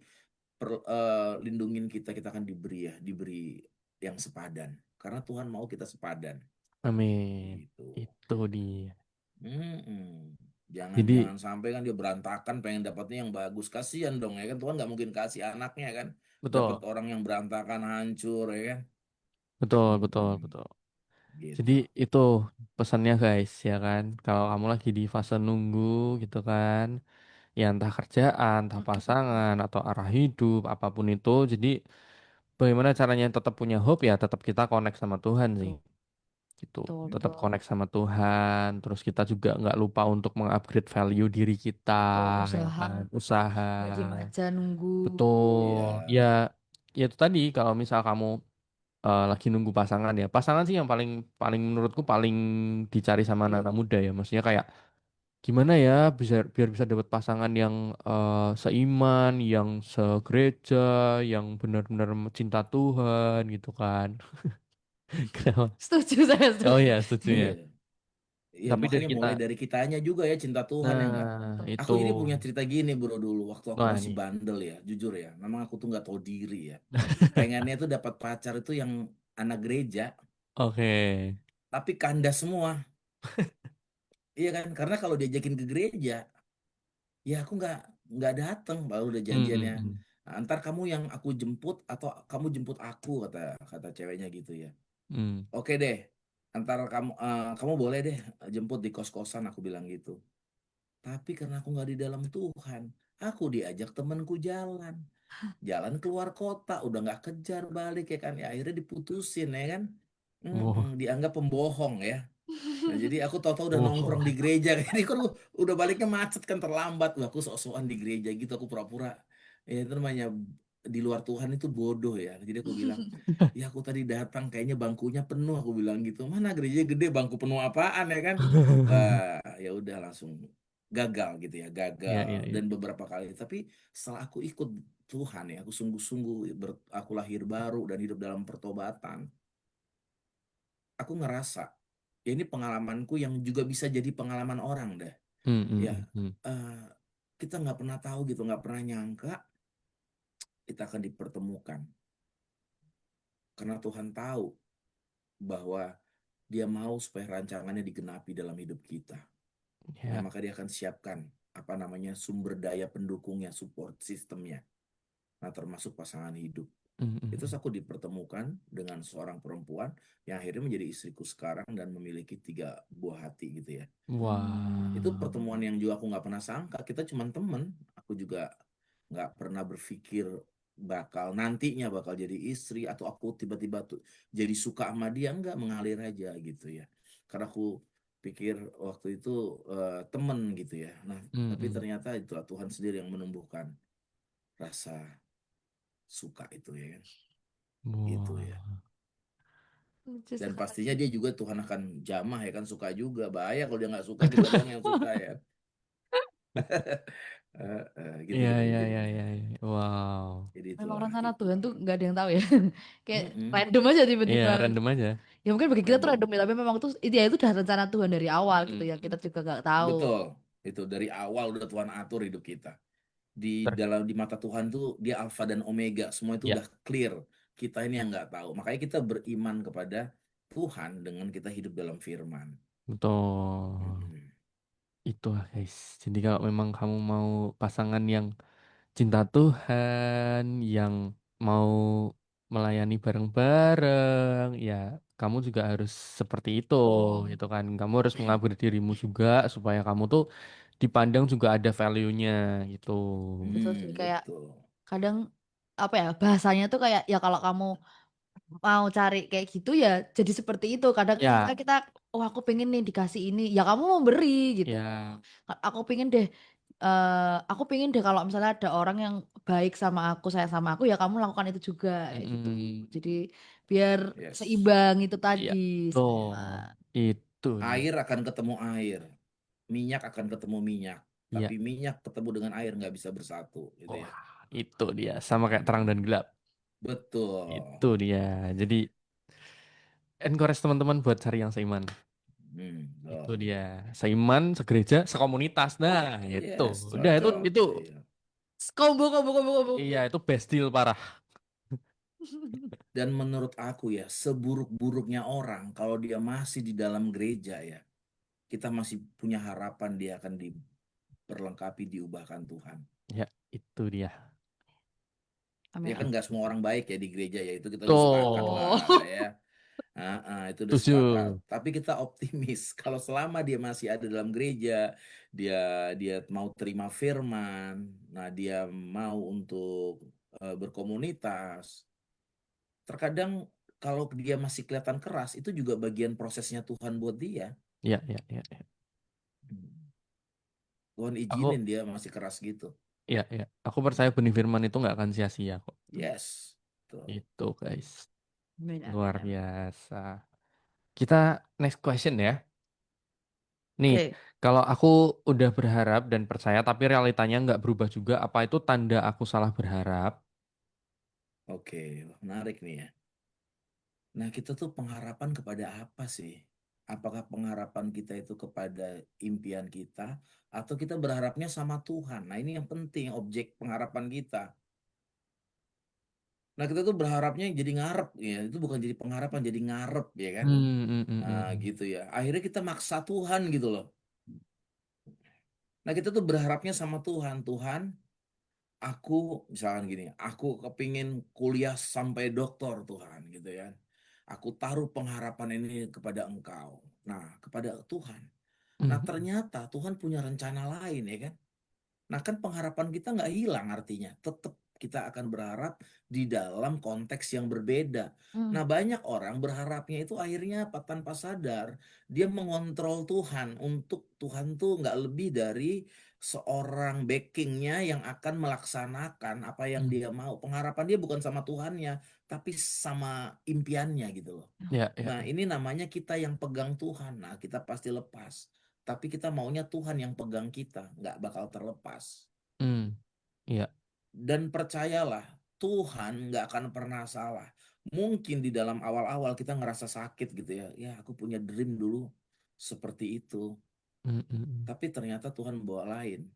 lindungin kita, kita akan diberi yang sepadan, karena Tuhan mau kita sepadan, Amin. gitu. Itu dia. Mm-mm. Jangan Jadi, jangan sampai kan dia berantakan pengen dapatnya yang bagus, kasihan dong ya kan, Tuhan nggak mungkin kasih anaknya kan dapat betul. orang yang berantakan hancur ya kan. Betul, betul, Mm-mm. betul. Jadi Gitu. itu pesannya guys, ya kan. Kalau kamu lagi di fase nunggu gitu kan, ya entah kerjaan, entah pasangan, atau arah hidup, apapun itu. Jadi bagaimana caranya tetap punya hope ya, tetap kita connect sama Tuhan sih. Betul, Gitu. betul, Tetap betul. connect sama Tuhan. Terus kita juga nggak lupa untuk mengupgrade value diri kita, Betul, ya usaha. kan. Usaha. Nggak diem aja nunggu. Betul. Iya. Ya, ya itu tadi kalau misal kamu lagi nunggu pasangan ya. Pasangan sih yang paling paling menurutku paling dicari sama anak-anak muda ya. Maksudnya kayak gimana ya biar bisa dapat pasangan yang seiman, yang segereja, yang benar-benar cinta Tuhan gitu kan. Kenapa? Setuju, saya Oh setuju. ya, setuju ya. Iya. Ya Tapi dari makanya kita, mulai dari kitanya juga ya cinta Tuhan ya enggak. nah itu, Aku ini punya cerita gini bro dulu waktu aku wah masih nih, bandel ya, jujur ya. Memang aku tuh nggak tahu diri ya. Pengennya tuh dapat pacar itu yang anak gereja, oke. tapi kandas semua. Iya kan? Karena kalau diajakin ke gereja, ya aku nggak datang. Baru udah Hmm, janjiannya. hmm, hmm. Antar kamu yang aku jemput atau kamu jemput aku kata kata ceweknya gitu ya. Hmm. Oke deh. Antar kamu boleh deh jemput di kos-kosan aku bilang gitu. Tapi karena aku nggak di dalam Tuhan, aku diajak temanku jalan. Jalan keluar kota, udah nggak kejar balik ya kan. Ya akhirnya diputusin ya kan. Wah, Dianggap pembohong ya. Nah, jadi aku tahu-tahu udah nongkrong di wah. gereja. Ini kan udah baliknya macet kan terlambat. Wah, aku sok-sokan di gereja gitu. Aku pura-pura. Ya, itu namanya di luar Tuhan itu bodoh ya. Jadi aku bilang, ya aku tadi datang kayaknya bangkunya penuh. Aku bilang gitu. Mana gereja gede bangku penuh apaan ya kan? Wah, ya udah langsung gagal gitu ya. Iya, Gagal. iya, iya. Dan beberapa kali. Tapi setelah aku ikut Tuhan ya. Aku sungguh-sungguh aku lahir baru dan hidup dalam pertobatan. Aku ngerasa ya ini pengalamanku yang juga bisa jadi pengalaman orang dah Hmm, hmm, ya. hmm, hmm. eh, kita nggak pernah tahu gitu, nggak pernah nyangka kita akan dipertemukan karena Tuhan tahu bahwa Dia mau supaya rancangannya digenapi dalam hidup kita ya, Ya. maka Dia akan siapkan apa namanya sumber daya pendukungnya, support sistemnya, nah termasuk pasangan hidup. Hmm, hmm, Itu hmm. aku dipertemukan dengan seorang perempuan yang akhirnya menjadi istriku sekarang dan memiliki 3 buah hati gitu ya. Itu Wah. pertemuan yang juga aku nggak pernah sangka. Kita cuma temen. Aku juga nggak pernah berpikir nantinya bakal jadi istri atau aku tiba-tiba tuh jadi suka sama dia, nggak, mengalir aja gitu ya. Karena aku pikir waktu itu temen gitu ya. Nah, Hmm, tapi hmm. ternyata itulah Tuhan sendiri yang menumbuhkan rasa suka itu ya kan. Gitu ya. Wah. Lucu Dan pastinya sekali. dia juga Tuhan akan jamah ya kan, suka juga. Bahaya kalau dia nggak suka, kita doang yang suka ya. Gitu Iya, deh iya, iya, jadinya. iya, iya. Wow. Jadi Memang itulah rencana gitu. Tuhan tuh nggak ada yang tahu ya. Kayak Mm-mm. random aja Iya, tiba-tiba. random aja. Ya mungkin bagi kita tuh random Random. ya, tapi memang tuh itu udah rencana Tuhan dari awal gitu ya. Kita Mm-mm. juga nggak tahu. Betul. Itu dari awal udah Tuhan atur hidup kita. Ter- Di mata Tuhan tuh dia alfa dan omega. Semua itu Ya, udah clear. Kita ini yang nggak tahu. Makanya kita beriman kepada Tuhan dengan kita hidup dalam firman. betul. Mm-mm. Itu lah guys. Jadi kalau memang kamu mau pasangan yang cinta Tuhan, yang mau melayani bareng-bareng, ya kamu juga harus seperti itu, gitu kan. Kamu harus mengabdi dirimu juga supaya kamu tuh dipandang juga ada value-nya gitu. Betul sih, kayak Betul. kadang apa ya bahasanya tuh kayak ya kalau kamu mau cari kayak gitu ya jadi seperti itu. Kadang Ya, misalnya kita, oh aku pengen nih dikasih ini, ya kamu mau beri gitu. ya. Aku pengen deh, aku pengen deh kalau misalnya ada orang yang baik sama aku, sayang sama aku, ya kamu lakukan itu juga kayak gitu. Mm-mm. Jadi biar Yes. seimbang itu Ya, tadi semua. tuh. Itu dia. Air akan ketemu air. Minyak akan ketemu minyak. Ya, Tapi minyak ketemu dengan air nggak bisa bersatu. Gitu ya. wah, itu dia. Sama kayak terang dan Hmm. gelap. Betul. Itu dia. Jadi encourage teman-teman buat cari yang seiman. Itu Betul. dia. Seiman, segereja, sekomunitas. Nah, itu. Yes, Udah cocok. itu Iya. Combo, combo, combo, combo. iya itu best deal parah. Dan menurut aku ya, seburuk-buruknya orang, kalau dia masih di dalam gereja ya, kita masih punya harapan dia akan diperlengkapi, diubahkan Tuhan. Ya, itu dia. Amin, Ya kan amin. nggak semua orang baik ya di gereja ya, itu kita udah sepakat Tuh. lah Oh. ya. Itu udah sepakat. Tujuh. Tapi kita optimis kalau selama dia masih ada dalam gereja, dia dia mau terima firman, nah dia mau untuk berkomunitas. Terkadang kalau dia masih kelihatan keras, itu juga bagian prosesnya Tuhan buat dia. Ya, ya, ya, ya. Hmm. Tuhan Aku, izinin dia masih keras gitu. ya, ya. Aku percaya benih firman itu nggak akan sia-sia kok. Yes. Tuh. Itu guys. Amin, amin, Luar amin. biasa. Kita next question ya. Nih, Oke. Kalau aku udah berharap dan percaya tapi realitanya nggak berubah juga, apa itu tanda aku salah berharap? Oke, menarik nih ya. Nah, kita tuh pengharapan kepada apa sih? Apakah pengharapan kita itu kepada impian kita atau kita berharapnya sama Tuhan? Nah, ini yang penting, objek pengharapan kita. Nah, kita tuh berharapnya jadi ngarep ya. Itu bukan jadi pengharapan, jadi ngarep ya kan? Nah, gitu ya. Akhirnya kita maksa Tuhan gitu loh. Nah, kita tuh berharapnya sama Tuhan. Tuhan, aku misalkan gini, aku kepingin kuliah sampai doktor Tuhan gitu ya. Aku taruh pengharapan ini kepada Engkau. Nah, kepada Tuhan. Nah, Mm, ternyata Tuhan punya rencana lain ya kan. Nah, kan pengharapan kita nggak hilang artinya. Tetap kita akan berharap di dalam konteks yang berbeda. Hmm. Nah, banyak orang berharapnya itu akhirnya apa tanpa sadar dia mengontrol Tuhan untuk Tuhan tuh nggak lebih dari seorang backingnya yang akan melaksanakan apa yang mm. dia mau. Pengharapan dia bukan sama Tuhannya, tapi sama impiannya gitu loh. Ya, ya. Nah, ini namanya kita yang pegang Tuhan. Nah, kita pasti lepas. Tapi kita maunya Tuhan yang pegang kita, nggak bakal terlepas. Hmm, ya. Dan percayalah, Tuhan nggak akan pernah salah. Mungkin di dalam awal-awal kita ngerasa sakit gitu ya. Ya, aku punya dream dulu seperti itu. Mm, mm, mm. Tapi ternyata Tuhan bawa lain.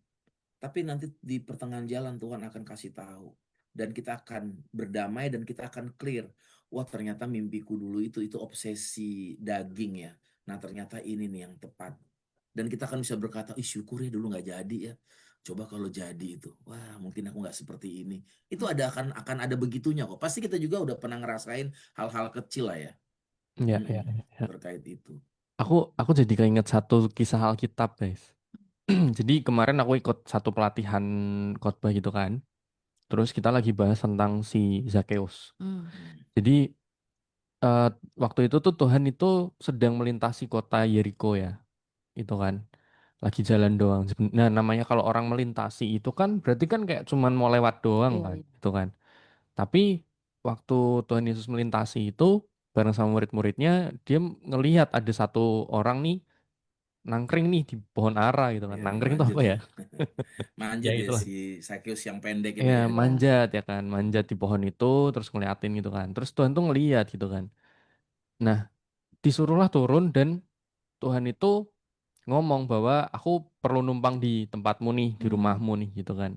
Tapi nanti di pertengahan jalan Tuhan akan kasih tahu. Dan kita akan berdamai dan kita akan clear. Wah, ternyata mimpiku dulu itu obsesi daging ya. Nah, ternyata ini nih yang tepat. Dan kita akan bisa berkata, ih syukur ya dulu nggak jadi ya. Coba kalau jadi itu, wah mungkin aku nggak seperti ini. Itu akan ada begitunya kok. Pasti kita juga udah pernah ngerasain hal-hal kecil lah ya. Ya, Mm-mm, ya, ya. terkait itu. Aku jadi keinget satu kisah Alkitab, guys. Jadi kemarin aku ikut satu pelatihan khotbah gitu kan. Terus kita lagi bahas tentang si Zakeus. Hmm. Hmm. Jadi eh, waktu itu tuh Tuhan itu sedang melintasi kota Yeriko ya, itu kan. Lagi jalan doang. Nah, namanya kalau orang melintasi itu kan berarti kan kayak cuman mau lewat doang Iya, kan, iya. gitu kan. Tapi waktu Tuhan Yesus melintasi itu bareng sama murid-muridnya, dia ngelihat ada satu orang nih nangkring nih di pohon ara gitu kan. Ya, Nangkring itu manjat apa ya? ya. Ya Manjat ya itulah. si Sakyus yang pendek itu Ya ya. Iya. manjat ya kan, manjat di pohon itu terus ngeliatin gitu kan. Terus Tuhan tuh ngeliat gitu kan. Nah, disuruhlah turun dan Tuhan itu ngomong bahwa aku perlu numpang di tempatmu nih, di Hmm. rumahmu nih gitu kan.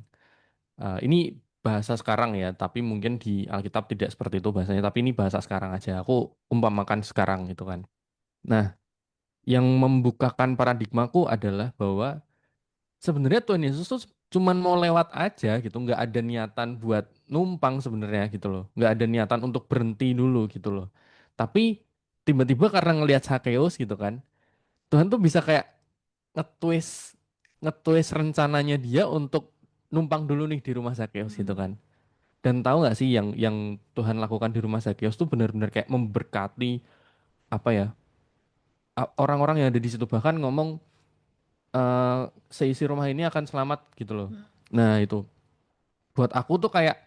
Ini bahasa sekarang ya, tapi mungkin di Alkitab tidak seperti itu bahasanya, tapi ini bahasa sekarang aja. Aku umpamakan sekarang gitu kan. Nah, yang membukakan paradigmaku adalah bahwa sebenarnya Tuhan Yesus tuh cuman mau lewat aja gitu, nggak ada niatan buat numpang sebenarnya gitu loh, nggak ada niatan untuk berhenti dulu gitu loh. Tapi tiba-tiba karena ngelihat Sakeus gitu kan, Tuhan tuh bisa kayak nge-twist nge-twist rencananya dia untuk numpang dulu nih di rumah Sakeus gitu Hmm. kan. Dan tahu nggak sih yang Tuhan lakukan di rumah Sakeus tuh benar-benar kayak memberkati apa ya, orang-orang yang ada di situ bahkan ngomong eh, seisi rumah ini akan selamat gitu loh. Hmm. Nah itu buat aku tuh kayak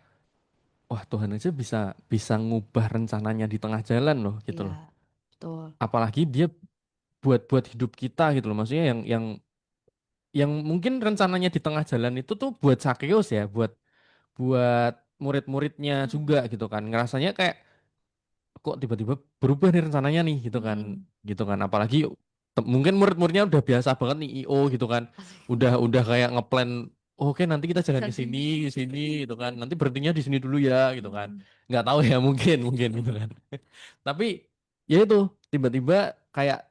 wah Tuhan aja bisa bisa ngubah rencananya di tengah jalan loh gitu loh. Iya, betul. Apalagi dia buat buat hidup kita gitu loh. Maksudnya yang mungkin rencananya di tengah jalan itu tuh buat Sakeus ya, buat buat murid-muridnya Hmm. juga gitu kan. Ngerasanya kayak kok tiba-tiba berubah nih rencananya nih gitu kan. Hmm. Gitu kan. Apalagi mungkin murid-muridnya udah biasa banget nih IO gitu kan. Asik. Udah kayak ngeplan oke nanti kita jalan Jalan sini. ke sini gitu kan. Nanti berhentinya di sini dulu ya gitu kan. Hmm. Nggak tahu ya mungkin gitu kan. Tapi ya itu tiba-tiba kayak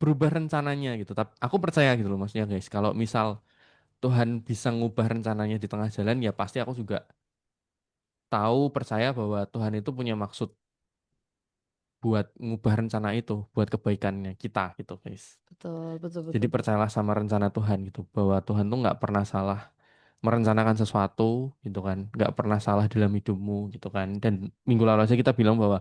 berubah rencananya gitu. Tapi aku percaya gitu loh maksudnya guys. Kalau misal Tuhan bisa ngubah rencananya di tengah jalan ya pasti aku juga tahu percaya bahwa Tuhan itu punya maksud buat ngubah rencana itu buat kebaikannya kita gitu guys. Betul, betul, Jadi betul, betul. percayalah sama rencana Tuhan gitu bahwa Tuhan tuh nggak pernah salah merencanakan sesuatu gitu kan, nggak pernah salah dalam hidupmu gitu kan. Dan minggu lalu aja kita bilang bahwa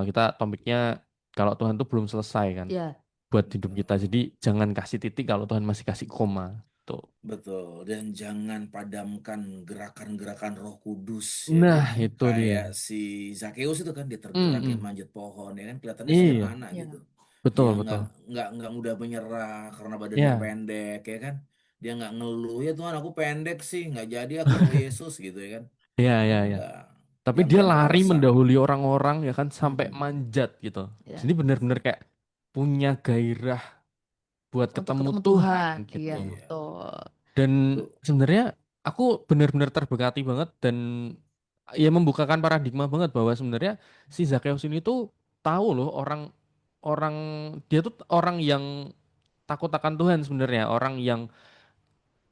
kita topiknya kalau Tuhan tuh belum selesai kan Ya, buat hidup kita. Betul. Jadi jangan kasih titik kalau Tuhan masih kasih koma tuh. Betul, dan jangan padamkan gerakan-gerakan Roh Kudus ya kan, Nah itu dia. kayak si Zakeus itu kan dia tergerak ya Mm-mm. manjat pohon ya kan kelihatannya Iya. sederhana ya. gitu. Betul, Dia betul. nggak mudah menyerah karena badannya Ya, pendek, ya kan? Dia nggak ngeluh, ya Tuhan aku pendek sih, nggak jadi aku mau Yesus gitu ya kan? ya, ya, ya. Enggak, Tapi dia dia nggak lari resah. mendahului orang-orang ya kan sampai Mm-mm. manjat gitu. Ya, Jadi benar-benar kayak punya gairah buat untuk ketemu ketemu Tuhan Tuhan. Iya, gitu. Iya, betul. Dan tuh. sebenarnya aku benar-benar terberkati banget dan ya membukakan paradigma banget bahwa sebenarnya si Zakheus ini tuh tahu loh orang dia tuh orang yang takut akan Tuhan sebenarnya, orang yang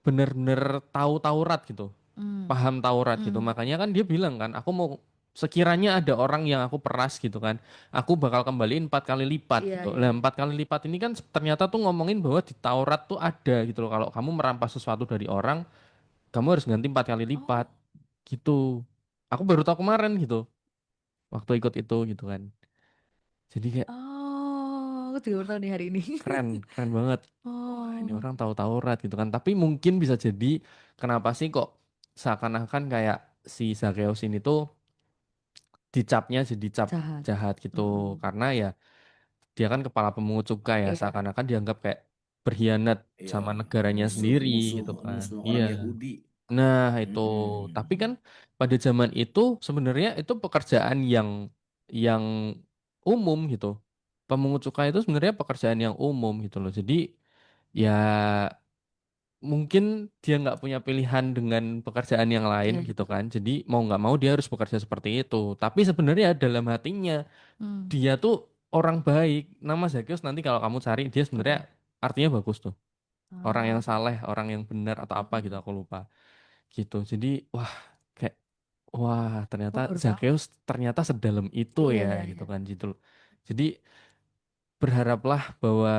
benar-benar tahu Taurat gitu, Hmm. paham Taurat gitu. Hmm. Makanya kan dia bilang kan, aku mau sekiranya ada orang yang aku peras gitu kan, aku bakal kembaliin 4 kali lipat Iya, gitu. iya. Nah, 4 kali lipat ini kan ternyata tuh ngomongin bahwa di Taurat tuh ada gitu loh. Kalau kamu merampas sesuatu dari orang, kamu harus ganti 4 kali lipat Oh, gitu. Aku baru tahu kemarin gitu, waktu ikut itu gitu kan. Jadi kayak aku juga baru tahu nih hari ini. keren, keren banget. Wah, ini Oh, orang tahu Taurat gitu kan. Tapi mungkin bisa jadi kenapa sih kok seakan-akan kayak si Zakheus ini tuh dicapnya jadi cap jahat. jahat gitu. Hmm. Karena ya dia kan kepala pemungut cukai ya, Iya. seakan-akan dianggap kayak berkhianat Iya, sama negaranya musuh sendiri musuh gitu kan. musuh Iya. orang Yahudi. Nah, itu. Tapi kan Mm-mm. pada zaman itu sebenarnya itu pekerjaan yang umum gitu. Pemungut cukai itu sebenarnya pekerjaan yang umum gitu loh. Jadi ya mungkin dia nggak punya pilihan dengan pekerjaan yang lain Iya, gitu iya. kan. Jadi mau nggak mau dia harus bekerja seperti itu. Tapi sebenarnya dalam hatinya Hmm. dia tuh orang baik. Nama Zakheus nanti kalau kamu cari dia sebenarnya Oke. artinya bagus tuh. Orang yang Ah. saleh, orang yang benar atau apa gitu Hmm. aku lupa. Gitu. Jadi wah kayak wah ternyata Oh, baru tahu. Zakheus ternyata sedalam itu Iya, ya iya, gitu iya. kan gitu loh. Jadi berharaplah bahwa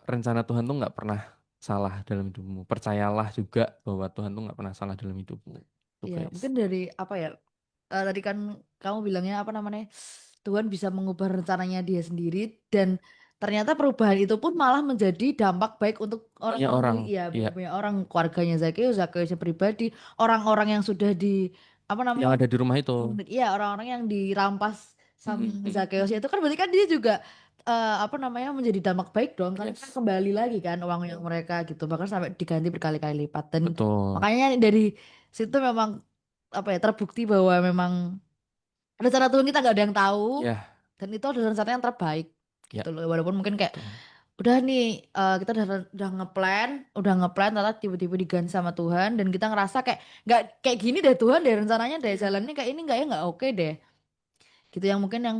rencana Tuhan tuh nggak pernah salah dalam hidupmu. Percayalah juga bahwa Tuhan tuh nggak pernah salah dalam hidupmu. Tuh Iya, guys. mungkin dari apa ya? Tadi kan kamu bilangnya apa namanya? Tuhan bisa mengubah rencananya dia sendiri dan ternyata perubahan itu pun malah menjadi dampak baik untuk Banyak orang-orang orang, ya ya, banyak orang keluarganya Zakheus, Zakheusnya pribadi, orang-orang yang sudah di apa yang namanya? ada di rumah itu. Iya, orang-orang yang dirampas sama Mm-mm. Zakheus itu kan berarti kan dia juga apa namanya menjadi dampak baik dong karena kan Yes, kembali lagi kan uang yang mereka gitu bahkan sampai diganti berkali-kali lipat dan betul. makanya dari situ memang apa ya terbukti bahwa memang rencana Tuhan kita nggak ada yang tahu Ya, dan itu adalah rencana yang terbaik ya, gitu loh walaupun mungkin kayak betul. udah nih kita udah ngeplan ternyata tiba-tiba diganti sama Tuhan dan kita ngerasa kayak nggak kayak gini deh Tuhan deh rencananya deh jalannya kayak ini nggak ya nggak oke deh gitu yang mungkin yang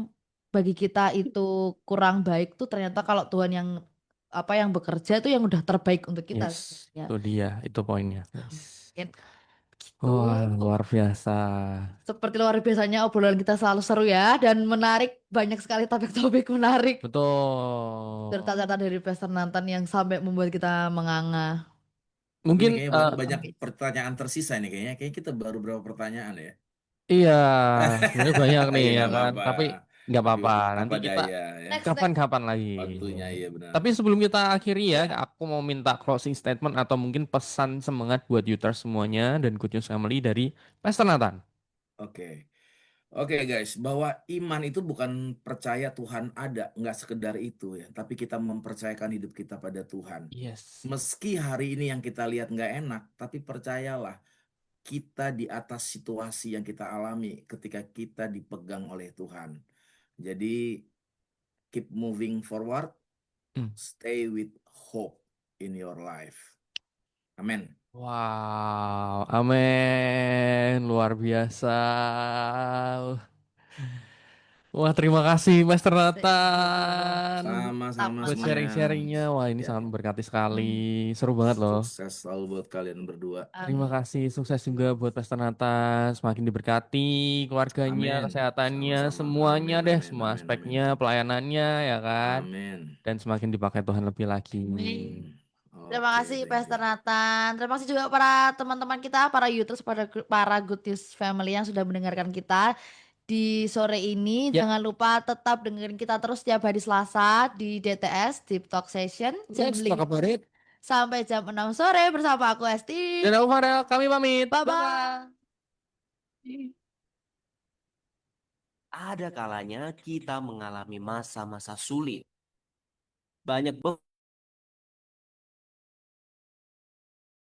bagi kita itu kurang baik tuh ternyata kalau Tuhan yang apa yang bekerja itu yang udah terbaik untuk kita Yes, ya itu dia, itu poinnya, guys. mungkin gitu. Wah, luar biasa. Seperti luar biasanya obrolan kita selalu seru ya dan menarik banyak sekali topik-topik menarik Betul. cerita-cerita dari Pastor Nathan yang sampai membuat kita menganga. Tapi ini Mungkin kayaknya banyak Oke. pertanyaan tersisa nih kayaknya. Kayaknya kita baru berapa pertanyaan ya? iya, sebenarnya banyak nih Iya ya nggak kan. apa-apa. Tapi nggak Tapi apa-apa. apa Nanti kita daya ya. Next. kapan-kapan lagi. Waktunya iya benar. Tapi sebelum kita akhiri ya, Ya. aku mau minta closing statement atau mungkin pesan semangat buat Uters semuanya dan Good News Family dari Pastor Nathan. Oke. Oke guys, bahwa iman itu bukan percaya Tuhan ada, nggak sekedar itu ya. Tapi kita mempercayakan hidup kita pada Tuhan. Yes. Meski hari ini yang kita lihat nggak enak, tapi percayalah kita di atas situasi yang kita alami ketika kita dipegang oleh Tuhan. Jadi keep moving forward, Hmm. stay with hope in your life. Amin. Wow, amin. Luar biasa. Wah, terima kasih Master Thank you juga. Nathan Sama-sama Sama buat semuanya. sharing-sharingnya. Wah, ini Ya, sangat memberkati sekali. Hmm. Seru banget loh. sukses selalu buat kalian berdua. Terima Amin. kasih, sukses juga buat Pastor Nathan. Semakin diberkati keluarganya, Amin. kesehatannya, Sama-sama. semuanya Amin, deh, amin, semua amin, amin. aspeknya, pelayanannya ya kan. Amin. Dan semakin dipakai Tuhan lebih lagi. Amin. Terima Oke, kasih thank Pastor you. Nathan. Terima kasih juga para teman-teman kita, para YouTubers, para Good News Family yang sudah mendengarkan kita di sore ini. Ya, Jangan lupa tetap dengerin kita terus setiap hari Selasa di DTS, Deep Talk Session, jam next, 5 kabarin. sampai jam 6 sore bersama aku Esti. Dan aku Farel, kami pamit. Bye-bye. Bye-bye. Ada kalanya kita mengalami masa-masa sulit, banyak